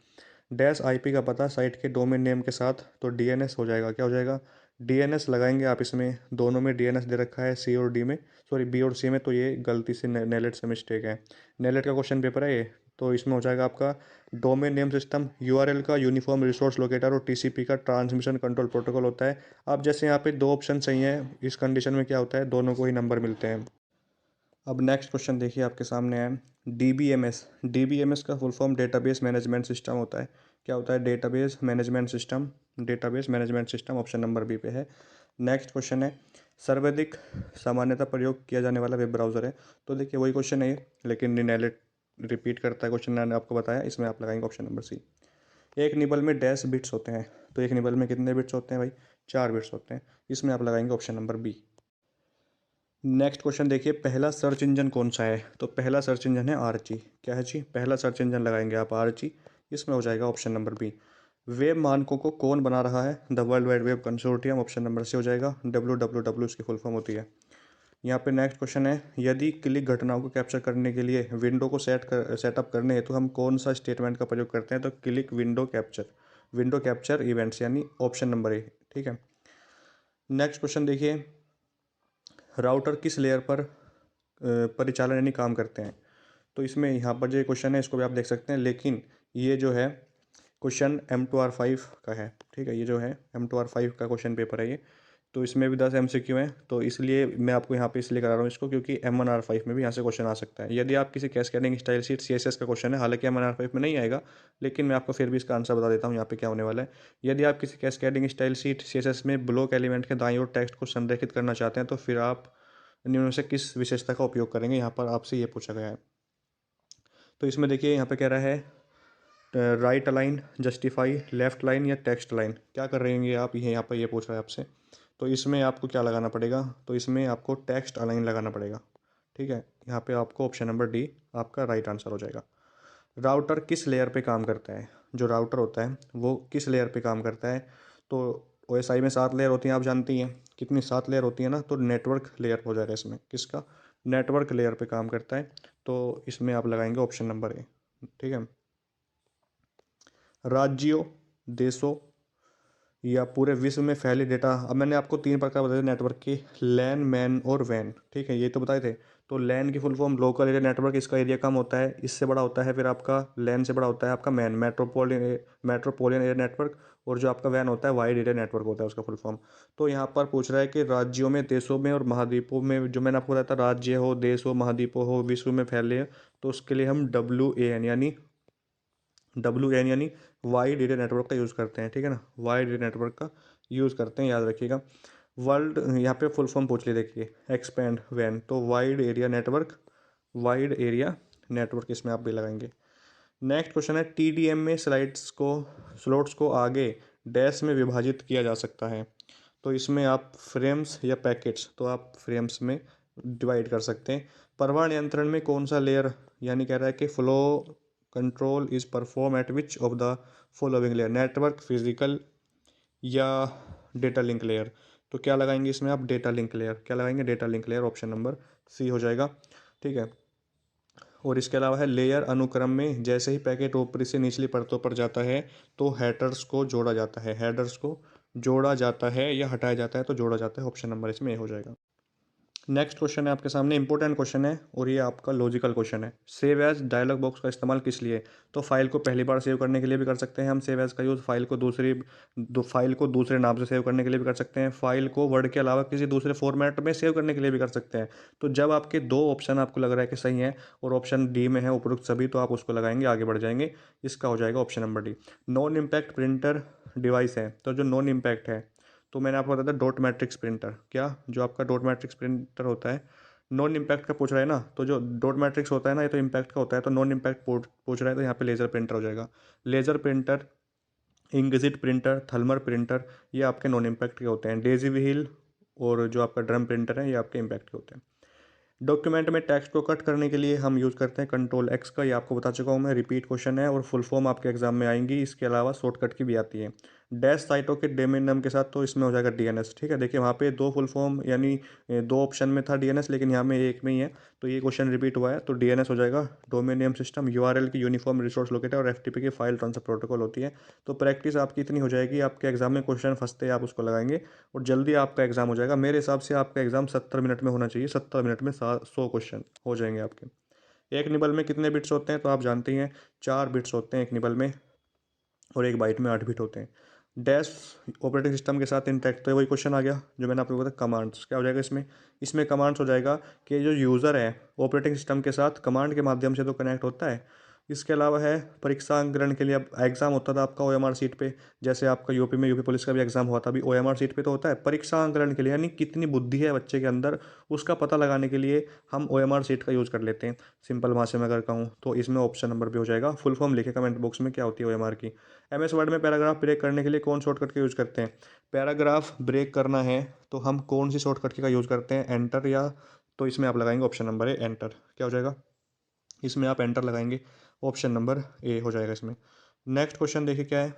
डैश आईपी का पता साइट के डोमेन नेम के साथ, तो डीएनएस हो जाएगा। क्या हो जाएगा? डीएनएस लगाएंगे आप इसमें। दोनों में डीएनएस दे रखा है, सी और डी में, सॉरी बी और सी में, तो ये गलती से नेलेट से मिस्टेक है। नेलेट का क्वेश्चन पेपर है ये। तो इसमें हो जाएगा आपका डोमेन नेम सिस्टम, यूआरएल का यूनिफॉर्म रिसोर्स लोकेटर और टीसीपी का ट्रांसमिशन कंट्रोल प्रोटोकॉल होता है। अब जैसे यहाँ पे दो ऑप्शन सही हैं, इस कंडीशन में क्या होता है? दोनों को ही नंबर मिलते हैं। अब नेक्स्ट क्वेश्चन देखिए आपके सामने है, डीबीएमएस। डीबीएमएस का full form database management system होता है। क्या होता है? Database management system. Database management system option number B पे है। नेक्स्ट क्वेश्चन है, सर्वाधिक सामान्यतः प्रयोग किया जाने वाला वेब ब्राउज़र है। तो देखिए वही क्वेश्चन है ये, लेकिन रिनेलेट रिपीट करता है क्वेश्चन, मैंने आपको बताया। इसमें आप लगाएंगे ऑप्शन नंबर सी। एक निबल में डैश बिट्स होते हैं। तो एक निबल में कितने बिट्स होते हैं भाई? 4 बिट्स होते हैं। इसमें आप लगाएंगे option number B. Next question देखिए, पहला सर्च इंजन कौन सा है? तो पहला सर्च इंजन है आर्ची। क्या है जी? पहला सर्च इंजन लगाएंगे आप आर्ची। इसमें हो जाएगा ऑप्शन नंबर बी। वेब मानकों को कौन बना रहा है? The world wide web consortium, option number C हो जाएगा। WWW इसकी फुल फॉर्म होती है। यहाँ पे नेक्स्ट क्वेश्चन है, यदि क्लिक घटनाओं को कैप्चर करने के लिए विंडो को सेटअप करने हेतु हम कौन सा स्टेटमेंट का प्रयोग करते हैं? तो क्लिक विंडो कैप्चर इवेंट्स, यानी ऑप्शन नंबर ए। ठीक है, नेक्स्ट क्वेश्चन देखिए, राउटर किस लेयर पर परिचालन यानी काम करते हैं? तो इसमें यहाँ पर जो क्वेश्चन है इसको भी आप देख सकते हैं, लेकिन ये जो है क्वेश्चन M2R5 का है। ठीक है, ये जो है M2R5 का क्वेश्चन पेपर है ये। तो इसमें भी 10 MCQ हैं, तो इसलिए मैं आपको यहाँ पे इसलिए करा रहा हूँ इसको, क्योंकि M1R5 में भी यहाँ से क्वेश्चन आ सकता है। यदि आप किसी कैस्केडिंग स्टाइल शीट CSS का क्वेश्चन है, हालांकि M1R5 में नहीं आएगा, लेकिन मैं आपको फिर भी इसका आंसर बता देता हूँ यहाँ पे क्या होने वाला है। यदि आप किसी कैस्केडिंग स्टाइल शीट CSS में ब्लॉक एलिमेंट के दाईं ओर टेक्स्ट को संरेखित करना चाहते हैं, तो फिर आप निम्न में से किस विशेषता का उपयोग करेंगे? यहाँ पर आपसे ये पूछा गया है। तो इसमें देखिए यहाँ पे कह रहा है right align, justify, left line या टेक्स्ट लाइन, क्या कर रहेंगे आप? ये यहाँ पर ये पूछ रहा है आपसे। तो इसमें आपको क्या लगाना पड़ेगा? तो इसमें आपको टेक्स्ट अलाइन लगाना पड़ेगा। ठीक है, यहाँ पे आपको ऑप्शन नंबर डी आपका राइट आंसर हो जाएगा। राउटर किस लेयर पे काम करता है? जो राउटर होता है वो किस लेयर पे काम करता है? तो OSI में 7 लेयर होती हैं, आप जानती हैं कितनी? 7 लेयर होती है ना। तो नेटवर्क लेयर हो जाएगा इसमें, किसका? नेटवर्क लेयर पे काम करता है। तो इसमें आप लगाएंगे ऑप्शन नंबर ए। ठीक है, राज्यों, देशों या पूरे विश्व में फैले डेटा। अब मैंने आपको तीन प्रकार बताए थे नेटवर्क के, लैन, मैन और वैन, ठीक है, ये तो बताए थे। तो लैन की full form local area network, इसका एरिया कम होता है, इससे बड़ा होता है। फिर आपका लैन से बड़ा होता है आपका मैन, मेट्रोपोलियन एरिया नेटवर्क। और जो आपका वैन होता है वाइड एरिया नेटवर्क होता है उसका फुल फॉर्म। तो यहाँ पर पूछ रहा है कि राज्यों में, देशों में और महाद्वीपों में, जो मैंने आपको बताया था, राज्य हो, देश हो, महाद्वीपों हो, विश्व में फैले, तो उसके लिए हम डब्ल्यू एन यानी वाइड एरिया नेटवर्क का यूज़ करते हैं, ठीक है ना, वाइड एरिया नेटवर्क का यूज़ करते हैं, याद रखिएगा। वर्ल्ड, यहाँ पे फुल फॉर्म पूछ लिए, देखिए एक्सपेंड वैन, तो वाइड एरिया नेटवर्क इसमें आप भी लगाएंगे। नेक्स्ट क्वेश्चन है, टीडीएम में स्लॉट्स को आगे डैश में विभाजित किया जा सकता है। तो इसमें आप फ्रेम्स या पैकेट्स, तो आप फ्रेम्स में डिवाइड कर सकते हैं। प्रवाह नियंत्रण में कौन सा लेयर, यानी कह रहा है कि flow control is perform at which of the following layer, network, physical या डेटा लिंक लेयर। तो क्या लगाएंगे इसमें आप, डेटा लिंक लेयर, क्या लगाएंगे, data link layer, option number C हो जाएगा, ठीक है। और इसके अलावा है लेयर अनुक्रम में जैसे ही पैकेट ऊपरी से निचली परतों पर जाता है तो हेडर्स को जोड़ा जाता है या हटाया जाता है, तो जोड़ा जाता है, ऑप्शन नंबर इसमें ए हो जाएगा। नेक्स्ट क्वेश्चन है आपके सामने, इंपॉर्टेंट क्वेश्चन है और ये आपका लॉजिकल क्वेश्चन है। सेव एज डायलॉग बॉक्स का इस्तेमाल किस लिए। तो फाइल को पहली बार सेव करने के लिए भी कर सकते हैं हम सेव एज का यूज़, फाइल को दूसरे नाम से सेव करने के लिए भी कर सकते हैं, फाइल को वर्ड के अलावा किसी दूसरे फॉर्मेट में सेव करने के लिए भी कर सकते हैं। तो जब आपके दो ऑप्शन आपको लग रहा है कि सही है और ऑप्शन डी में है उपरोक्त सभी, तो आप उसको लगाएंगे, आगे बढ़ जाएंगे। इसका हो जाएगा option number D. Non impact printer device है, तो जो नॉन इम्पैक्ट है, तो मैंने आपको बताया था डॉट मैट्रिक्स प्रिंटर, क्या जो आपका डॉट मैट्रिक्स प्रिंटर होता है, नॉन इम्पैक्ट का पूछ रहा है ना, तो जो डॉट मैट्रिक्स होता है ना, ये तो इम्पैक्ट का होता है, तो नॉन इम्पैक्ट पूछ रहा है, तो यहाँ पे लेज़र प्रिंटर हो जाएगा। Laser printer, inkjet printer, thermal printer, ये आपके नॉन इम्पैक्ट के होते हैं। डेजी व्हील और जो आपका ड्रम प्रिंटर है, ये आपके इम्पैक्ट के होते हैं। डॉक्यूमेंट में टेक्स्ट को कट करने के लिए हम यूज़ करते हैं कंट्रोल एक्स का, ये आपको बता चुका हूँ मैं, रिपीट क्वेश्चन है और फुल फॉर्म आपके एग्जाम में आएंगी। इसके अलावा शॉर्टकट की भी आती है। डैश साइटों के डोमेन नाम के साथ, तो इसमें हो जाएगा डीएनएस, ठीक है। देखिए वहाँ पे दो फुल फॉर्म यानी दो ऑप्शन में था डीएनएस, लेकिन यहाँ में एक में ही है, तो ये क्वेश्चन रिपीट हुआ है, तो डीएनएस हो जाएगा। डोमेन नेम सिस्टम, यूआरएल की यूनिफॉर्म रिसोर्स लोकेटर और एफटीपी की फाइल ट्रांसफर प्रोटोकॉल होती है। तो प्रैक्टिस आपकी इतनी हो जाएगी, आपके एग्जाम में क्वेश्चन फंसते आप उसको लगाएंगे और जल्दी आपका एग्जाम हो जाएगा। मेरे हिसाब से आपका एग्जाम 70 मिनट में होना चाहिए, 70 मिनट में 100 क्वेश्चन हो जाएंगे आपके। एक निबल में कितने बिट्स होते हैं, तो आप जानते ही हैं 4 बिट्स होते हैं एक निबल में, और एक बाइट में 8 बिट होते हैं। डैश ऑपरेटिंग सिस्टम के साथ इंटरेक्ट, तो वही क्वेश्चन आ गया जो मैंने आपको बताया, कमांड्स, क्या हो जाएगा इसमें, इसमें कमांड्स हो जाएगा कि जो यूज़र है ऑपरेटिंग सिस्टम के साथ कमांड के माध्यम से तो कनेक्ट होता है। इसके अलावा है परीक्षा अंकरण के लिए, अब एग्जाम होता था आपका ओएमआर सीट पे, जैसे आपका यूपी में यूपी पुलिस का भी एग्जाम हुआ था, अभी ओएमआर सीट पे तो होता है। परीक्षा अंकरण के लिए यानी कितनी बुद्धि है बच्चे के अंदर, उसका पता लगाने के लिए हम ओएमआर सीट का यूज़ कर लेते हैं। सिंपल भाषा में अगर कहूँ तो इसमें ऑप्शन नंबर भी हो जाएगा। फुल फॉर्म लिखे कमेंट बॉक्स में क्या होती है ओएमआर की। एमएस वर्ड में पैराग्राफ ब्रेक करने के लिए कौन शॉर्टकट का यूज़ करते हैं। पैराग्राफ ब्रेक करना है तो हम कौन सी शॉर्टकट की का यूज़ करते हैं, एंटर या, तो इसमें आप लगाएंगे ऑप्शन नंबर ए एंटर, क्या हो जाएगा, इसमें आप एंटर लगाएंगे, ऑप्शन नंबर ए हो जाएगा इसमें। नेक्स्ट क्वेश्चन देखिए क्या है,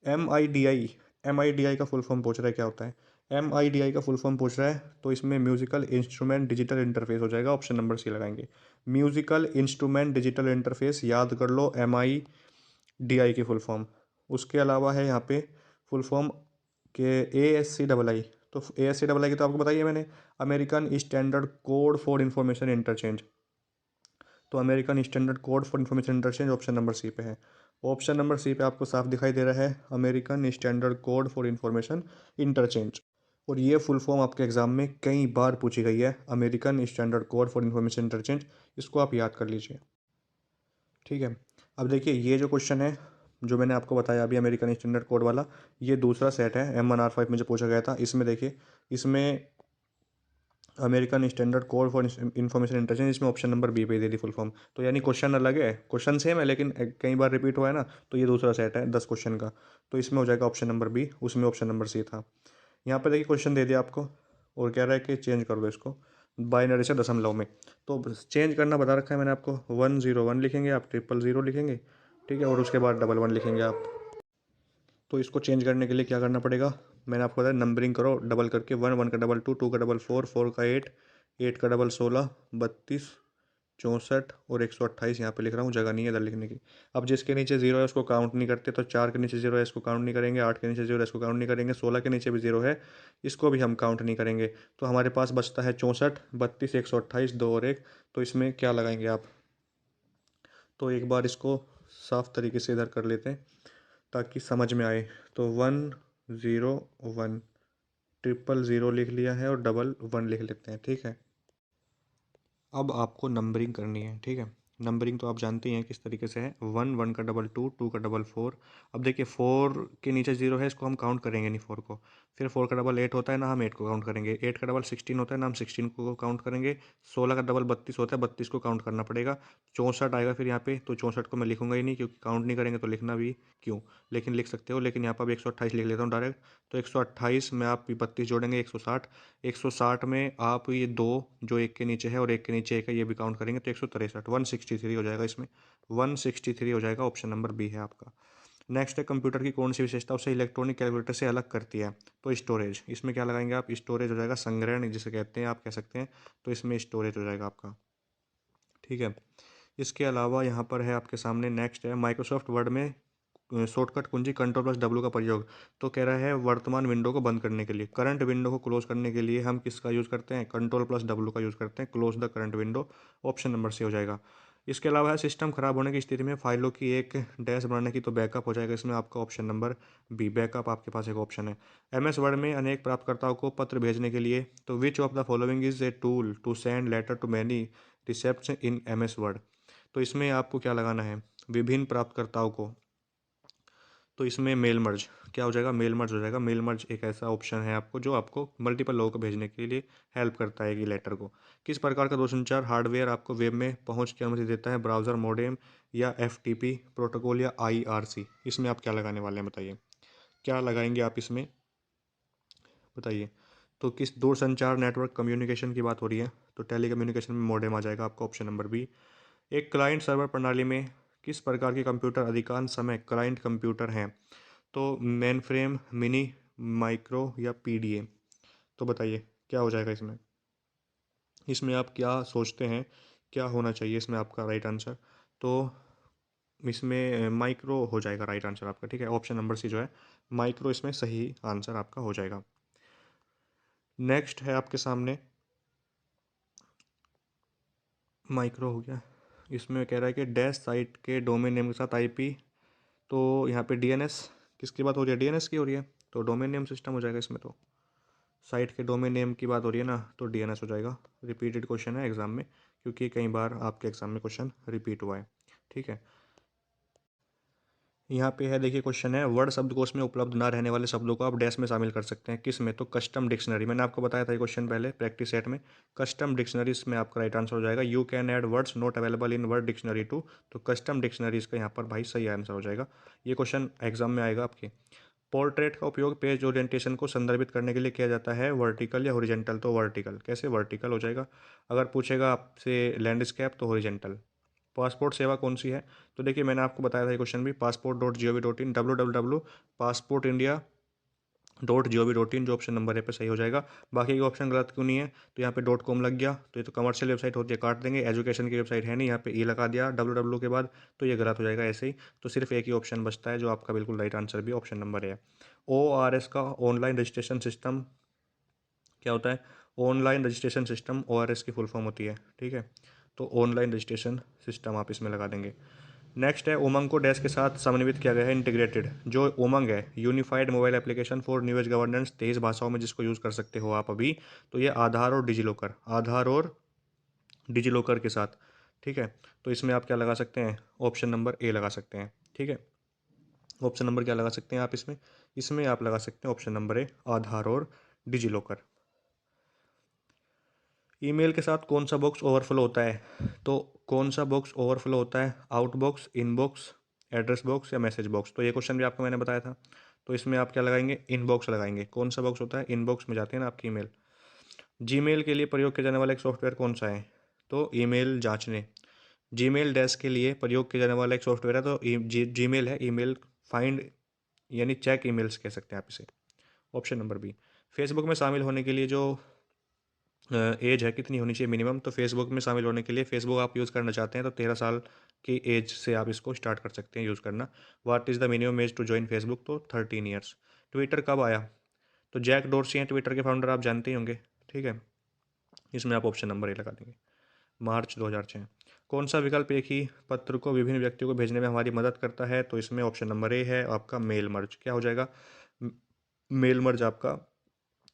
एम आई डी आई का फुल फॉर्म पूछ रहा है, क्या होता है। एम आई डी आई का फुल फॉर्म पूछ रहा है, तो इसमें म्यूजिकल इंस्ट्रूमेंट डिजिटल इंटरफेस हो जाएगा, ऑप्शन नंबर सी लगाएंगे। म्यूजिकल इंस्ट्रूमेंट डिजिटल इंटरफेस, याद कर लो एम आई डी आई की फुल फॉर्म। उसके अलावा है यहाँ पे फुल फॉर्म के ASCII, तो ASCII की तो आपको बताइए मैंने, American Standard Code for Information Interchange, तो American Standard Code for Information Interchange option number C पे है। ऑप्शन नंबर सी पे आपको साफ दिखाई दे रहा है, American Standard Code for Information interchange. और ये फुल फॉर्म आपके एग्जाम में कई बार पूछी गई है, American Standard Code for Information interchange, इसको आप याद कर लीजिए, ठीक है। अब देखिए ये जो क्वेश्चन है जो मैंने आपको बताया अभी अमेरिकन स्टैंडर्ड कोड वाला, ये दूसरा सेट है M1R5 में जो पूछा गया था। इसमें देखिए, इसमें American Standard Code for Information interchange, इसमें ऑप्शन नंबर बी पे दे दी फुल फॉर्म। तो यानी क्वेश्चन अलग है, क्वेश्चन सेम है लेकिन कई बार रिपीट हुआ है ना, तो ये दूसरा सेट है 10 क्वेश्चन का, तो इसमें हो जाएगा ऑप्शन नंबर बी, उसमें ऑप्शन नंबर सी था। यहाँ पे देखिए क्वेश्चन दे दिया आपको और कह रहा है कि चेंज कर दो इसको बाइनरी से दशमलव में, तो चेंज करना बता रखा है मैंने आपको, 101 लिखेंगे आप, 000 लिखेंगे, ठीक है, और उसके बाद 11 लिखेंगे आप। तो इसको चेंज करने के लिए क्या करना पड़ेगा, मैंने आपको बताया नंबरिंग करो डबल करके, 1 1 का डबल 2 2 का डबल 4 4 का 8 8 का डबल 16 32 64 और 128 यहाँ पे लिख रहा हूँ, जगह नहीं है इधर लिखने की। अब जिसके नीचे जीरो है उसको काउंट नहीं करते, तो 4 के नीचे जीरो है इसको काउंट नहीं करेंगे, 8 के नीचे जीरो है इसको काउंट नहीं करेंगे, 16 के नीचे भी जीरो है इसको भी हम काउंट नहीं करेंगे। तो हमारे पास बचता है 64, 32, 128, 2 और 1। तो इसमें क्या लगाएंगे आप? तो एक बार इसको साफ तरीके से इधर कर लेते हैं ताकि समझ में आए। तो 101, ट्रिपल ज़ीरो लिख लिया है और डबल वन लिख लेते हैं, ठीक है। अब आपको नंबरिंग करनी है, ठीक है। नंबरिंग तो आप जानते ही हैं किस तरीके से है, 1, 1 का डबल 2, 2 का डबल 4। अब देखिए 4 के नीचे जीरो है इसको हम काउंट करेंगे नहीं 4 को। फिर 4 का डबल 8 होता है ना, हम 8 को काउंट करेंगे। 8 का डबल 16 होता है ना, हम 16 को काउंट करेंगे। 16 का डबल 32 होता है, 32 को काउंट करना पड़ेगा। 64 आएगा फिर यहाँ पे, तो 64 को मैं लिखूंगा ही नहीं क्योंकि काउंट नहीं करेंगे तो लिखना भी क्यों। लेकिन लिख सकते हो, लेकिन यहाँ पर अब 128 लिख लेता हूँ डायरेक्ट। तो 128 में आप 32 जोड़ेंगे 160। 160 में आप ये दो जो एक के नीचे है और एक के नीचे एक है ये भी काउंट करेंगे तो 163, 163 हो जाएगा इसमें। 163 हो जाएगा, ऑप्शन नंबर बी है आपका। नेक्स्ट है कंप्यूटर की कौन सी विशेषता उसे इलेक्ट्रॉनिक कैलकुलेटर से अलग करती है? तो स्टोरेज। इसमें क्या लगाएंगे आप? स्टोरेज हो जाएगा, संग्रहण जिसे कहते हैं आप कह सकते हैं। तो इसमें स्टोरेज हो जाएगा आपका, ठीक है। इसके अलावा यहाँ पर है आपके सामने, नेक्स्ट है माइक्रोसॉफ्ट वर्ड में शॉर्टकट कुंजी कंट्रोल प्लस डब्ल्यू का प्रयोग। तो कह रहा है वर्तमान विंडो को बंद करने के लिए, करंट विंडो को क्लोज करने के लिए हम किसका यूज़ करते हैं? कंट्रोल प्लस डब्ल्यू का यूज़ करते हैं, close the current window. Option number C हो जाएगा। इसके अलावा है सिस्टम खराब होने की स्थिति में फाइलों की एक डैश बनाने की, तो बैकअप हो जाएगा इसमें आपका ऑप्शन नंबर बी, बैकअप आपके पास एक ऑप्शन है। एमएस वर्ड में अनेक प्राप्तकर्ताओं को पत्र भेजने के लिए, तो which of the following is a tool to send letter to many recipients in MS Word? तो इसमें आपको क्या लगाना है? विभिन्न प्राप्तकर्ताओं को, तो इसमें मेल मर्ज क्या हो जाएगा? मेल मर्ज हो जाएगा। मेल मर्ज एक ऐसा ऑप्शन है आपको जो आपको मल्टीपल लोगों को भेजने के लिए हेल्प करता है कि लेटर को। किस प्रकार का दूरसंचार हार्डवेयर आपको वेब में पहुंच की अनुमति देता है? ब्राउज़र, मॉडेम या एफटीपी प्रोटोकॉल या आईआरसी? इसमें आप क्या लगाने वाले हैं बताइए, क्या लगाएंगे आप इसमें, बताइए। तो किस दूरसंचार नेटवर्क कम्युनिकेशन की बात हो रही है, तो टेली कम्युनिकेशन में मॉडेम आ जाएगा आपका, ऑप्शन नंबर बी। एक क्लाइंट सर्वर प्रणाली में किस प्रकार के कंप्यूटर अधिकांश समय क्लाइंट कंप्यूटर हैं? तो मेन फ्रेम, मिनी, माइक्रो या पीडीए? तो बताइए क्या हो जाएगा इसमें, इसमें आप क्या सोचते हैं क्या होना चाहिए इसमें आपका राइट आंसर? तो इसमें माइक्रो हो जाएगा राइट आंसर आपका, ठीक है। ऑप्शन नंबर सी जो है माइक्रो इसमें सही आंसर आपका हो जाएगा। नेक्स्ट है आपके सामने, माइक्रो हो गया। इसमें कह रहा है कि डैश साइट के डोमेन नेम के साथ आईपी, तो यहाँ पे डीएनएस किसकी बात हो रही है? डीएनएस की हो रही है, तो डोमेन नेम सिस्टम हो जाएगा इसमें। तो साइट के डोमेन नेम की बात हो रही है ना, तो डीएनएस हो जाएगा। रिपीटेड क्वेश्चन है एग्जाम में क्योंकि कई बार आपके एग्जाम में क्वेश्चन रिपीट हुआ है, ठीक है। यहाँ पे है देखिए क्वेश्चन है, वर्ड शब्दकोश में उपलब्ध ना रहने वाले शब्दों को आप डैश में शामिल कर सकते हैं, किस में? तो कस्टम डिक्शनरी। मैंने आपको बताया था ये क्वेश्चन पहले प्रैक्टिस सेट में। कस्टम डिक्शनरीज में आपका राइट आंसर हो जाएगा। You can add words not available in Word dictionary too, तो कस्टम डिक्शनरीज का यहाँ पर भाई सही आंसर हो जाएगा। ये क्वेश्चन एग्जाम में आएगा आपके। पोर्ट्रेट का उपयोग पेज ओरिएंटेशन को संदर्भित करने के लिए किया जाता है, वर्टिकल या हॉरिजेंटल? तो वर्टिकल। कैसे? वर्टिकल हो जाएगा। अगर पूछेगा आपसे लैंडस्केप तो हॉरिजेंटल। पासपोर्ट सेवा कौन सी है? तो देखिए मैंने आपको बताया था ये क्वेश्चन भी, passport.gov.in, www passport India .gov.in, जो ऑप्शन नंबर है पे सही हो जाएगा। बाकी के ऑप्शन गलत क्यों नहीं है? तो यहाँ पे .com लग गया, तो ये तो कमर्शियल वेबसाइट होती है, काट देंगे। एजुकेशन की वेबसाइट है नहीं, यहाँ पे ई लगा दिया www के बाद, तो ये गलत हो जाएगा ऐसे ही। तो सिर्फ एक ही ऑप्शन बचता है जो आपका बिल्कुल राइट आंसर भी ऑप्शन नंबर है। ORS का ऑनलाइन रजिस्ट्रेशन सिस्टम क्या होता है? ऑनलाइन रजिस्ट्रेशन सिस्टम ORS की फुल फॉर्म होती है, ठीक है। तो ऑनलाइन रजिस्ट्रेशन सिस्टम आप इसमें लगा देंगे। नेक्स्ट है उमंग को डैश के साथ समन्वित किया गया है, इंटीग्रेटेड। जो उमंग है unified mobile application for new age governance, 23 भाषाओं में जिसको यूज़ कर सकते हो आप अभी। तो ये आधार और डिजिलॉकर, आधार और डिजिलॉकर के साथ, ठीक है। तो इसमें आप क्या लगा सकते हैं? ऑप्शन नंबर ए लगा सकते हैं, ठीक है। ऑप्शन नंबर क्या लगा सकते हैं आप इसमें? इसमें आप लगा सकते हैं ऑप्शन नंबर ए, आधार और डिजिलॉकर। ईमेल के साथ कौन सा बॉक्स ओवरफ्लो होता है? तो कौन सा बॉक्स ओवरफ्लो होता है? आउटबॉक्स, इनबॉक्स, एड्रेस बॉक्स या मैसेज बॉक्स? तो ये क्वेश्चन भी आपको मैंने बताया था। तो इसमें आप क्या लगाएंगे? इनबॉक्स लगाएंगे। कौन सा बॉक्स होता है? इनबॉक्स में जाती है ना आपकी ईमेल। जीमेल के लिए प्रयोग किया जाने वाला एक सॉफ्टवेयर कौन सा है? तो ईमेल जांचने। जीमेल डैश के लिए प्रयोग किया जाने वाला एक सॉफ्टवेयर है, तो जीमेल है, ईमेल फाइंड यानी चेक ईमेल्स कह सकते हैं आप इसे, ऑप्शन नंबर बी। फेसबुक में शामिल होने के लिए जो एज है कितनी होनी चाहिए मिनिमम, तो फेसबुक में शामिल होने के लिए, फेसबुक आप यूज़ करना चाहते हैं तो 13 साल की एज से आप इसको स्टार्ट कर सकते हैं यूज़ करना। What is the minimum age to join Facebook, तो 13 ईयर्स। ट्विटर कब आया, तो जैक डोर्सी हैं ट्विटर के फाउंडर, आप जानते ही होंगे, ठीक है। इसमें आप ऑप्शन नंबर ए लगा देंगे, मार्च 2006। कौन सा विकल्प एक ही पत्र को विभिन्न व्यक्तियों को भेजने में हमारी मदद करता है, तो इसमें ऑप्शन नंबर ए है आपका मेल मर्ज। क्या हो जाएगा, मेल मर्ज आपका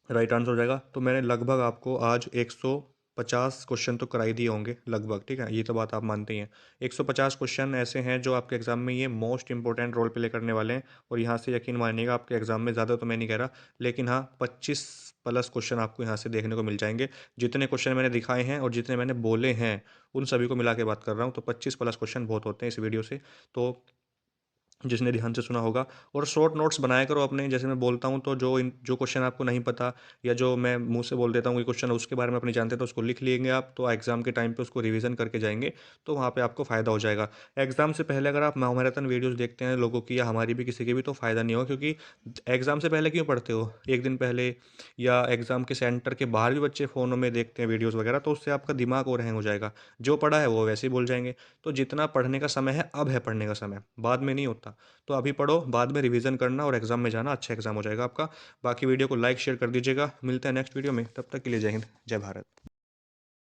राइट आंसर हो जाएगा। तो मैंने लगभग आपको आज 150 क्वेश्चन तो करा ही दिए होंगे लगभग, ठीक है, ये तो बात आप मानते ही हैं। 150 क्वेश्चन ऐसे हैं जो आपके एग्जाम में ये मोस्ट इंपॉर्टेंट रोल प्ले करने वाले हैं, और यहाँ से यकीन मानिएगा आपके एग्जाम में ज़्यादा तो मैं नहीं कह रहा, लेकिन हाँ 25+ क्वेश्चन आपको यहाँ से देखने को मिल जाएंगे। जितने क्वेश्चन मैंने दिखाए हैं और जितने मैंने बोले हैं उन सभी को मिला के बात कर रहा हूँ, तो 25+ क्वेश्चन बहुत होते हैं इस वीडियो से। तो जिसने ध्यान से सुना होगा, और शॉर्ट नोट्स बनाया करो अपने, जैसे मैं बोलता हूँ तो जो क्वेश्चन आपको नहीं पता या जो मैं मुंह से बोल देता हूँ ये क्वेश्चन उसके बारे में अपनी जानते हैं तो उसको लिख लेंगे आप, तो एग्जाम के टाइम पे उसको रिवीजन करके जाएंगे, तो वहाँ पे आपको फ़ायदा हो जाएगा। एग्जाम से पहले अगर आप मैराथन वीडियोस देखते हैं लोगों की या हमारी भी किसी की भी, तो फ़ायदा नहीं होगा, क्योंकि एग्जाम से पहले क्यों पढ़ते हो, एक दिन पहले या एग्जाम के सेंटर के बाहर भी बच्चे फ़ोनों में देखते हैं वीडियोज़ वगैरह, तो उससे आपका दिमाग और हैंग हो जाएगा, जो पढ़ा है वो वैसे ही बोल जाएंगे। तो जितना पढ़ने का समय है अब है पढ़ने का समय, बाद में नहीं होता। तो अभी पढ़ो, बाद में रिवीजन करना और एग्जाम में जाना, अच्छा एग्जाम हो जाएगा आपका। बाकी वीडियो को लाइक शेयर कर दीजिएगा, मिलते हैं नेक्स्ट वीडियो में, तब तक के लिए जय हिंद, जय भारत।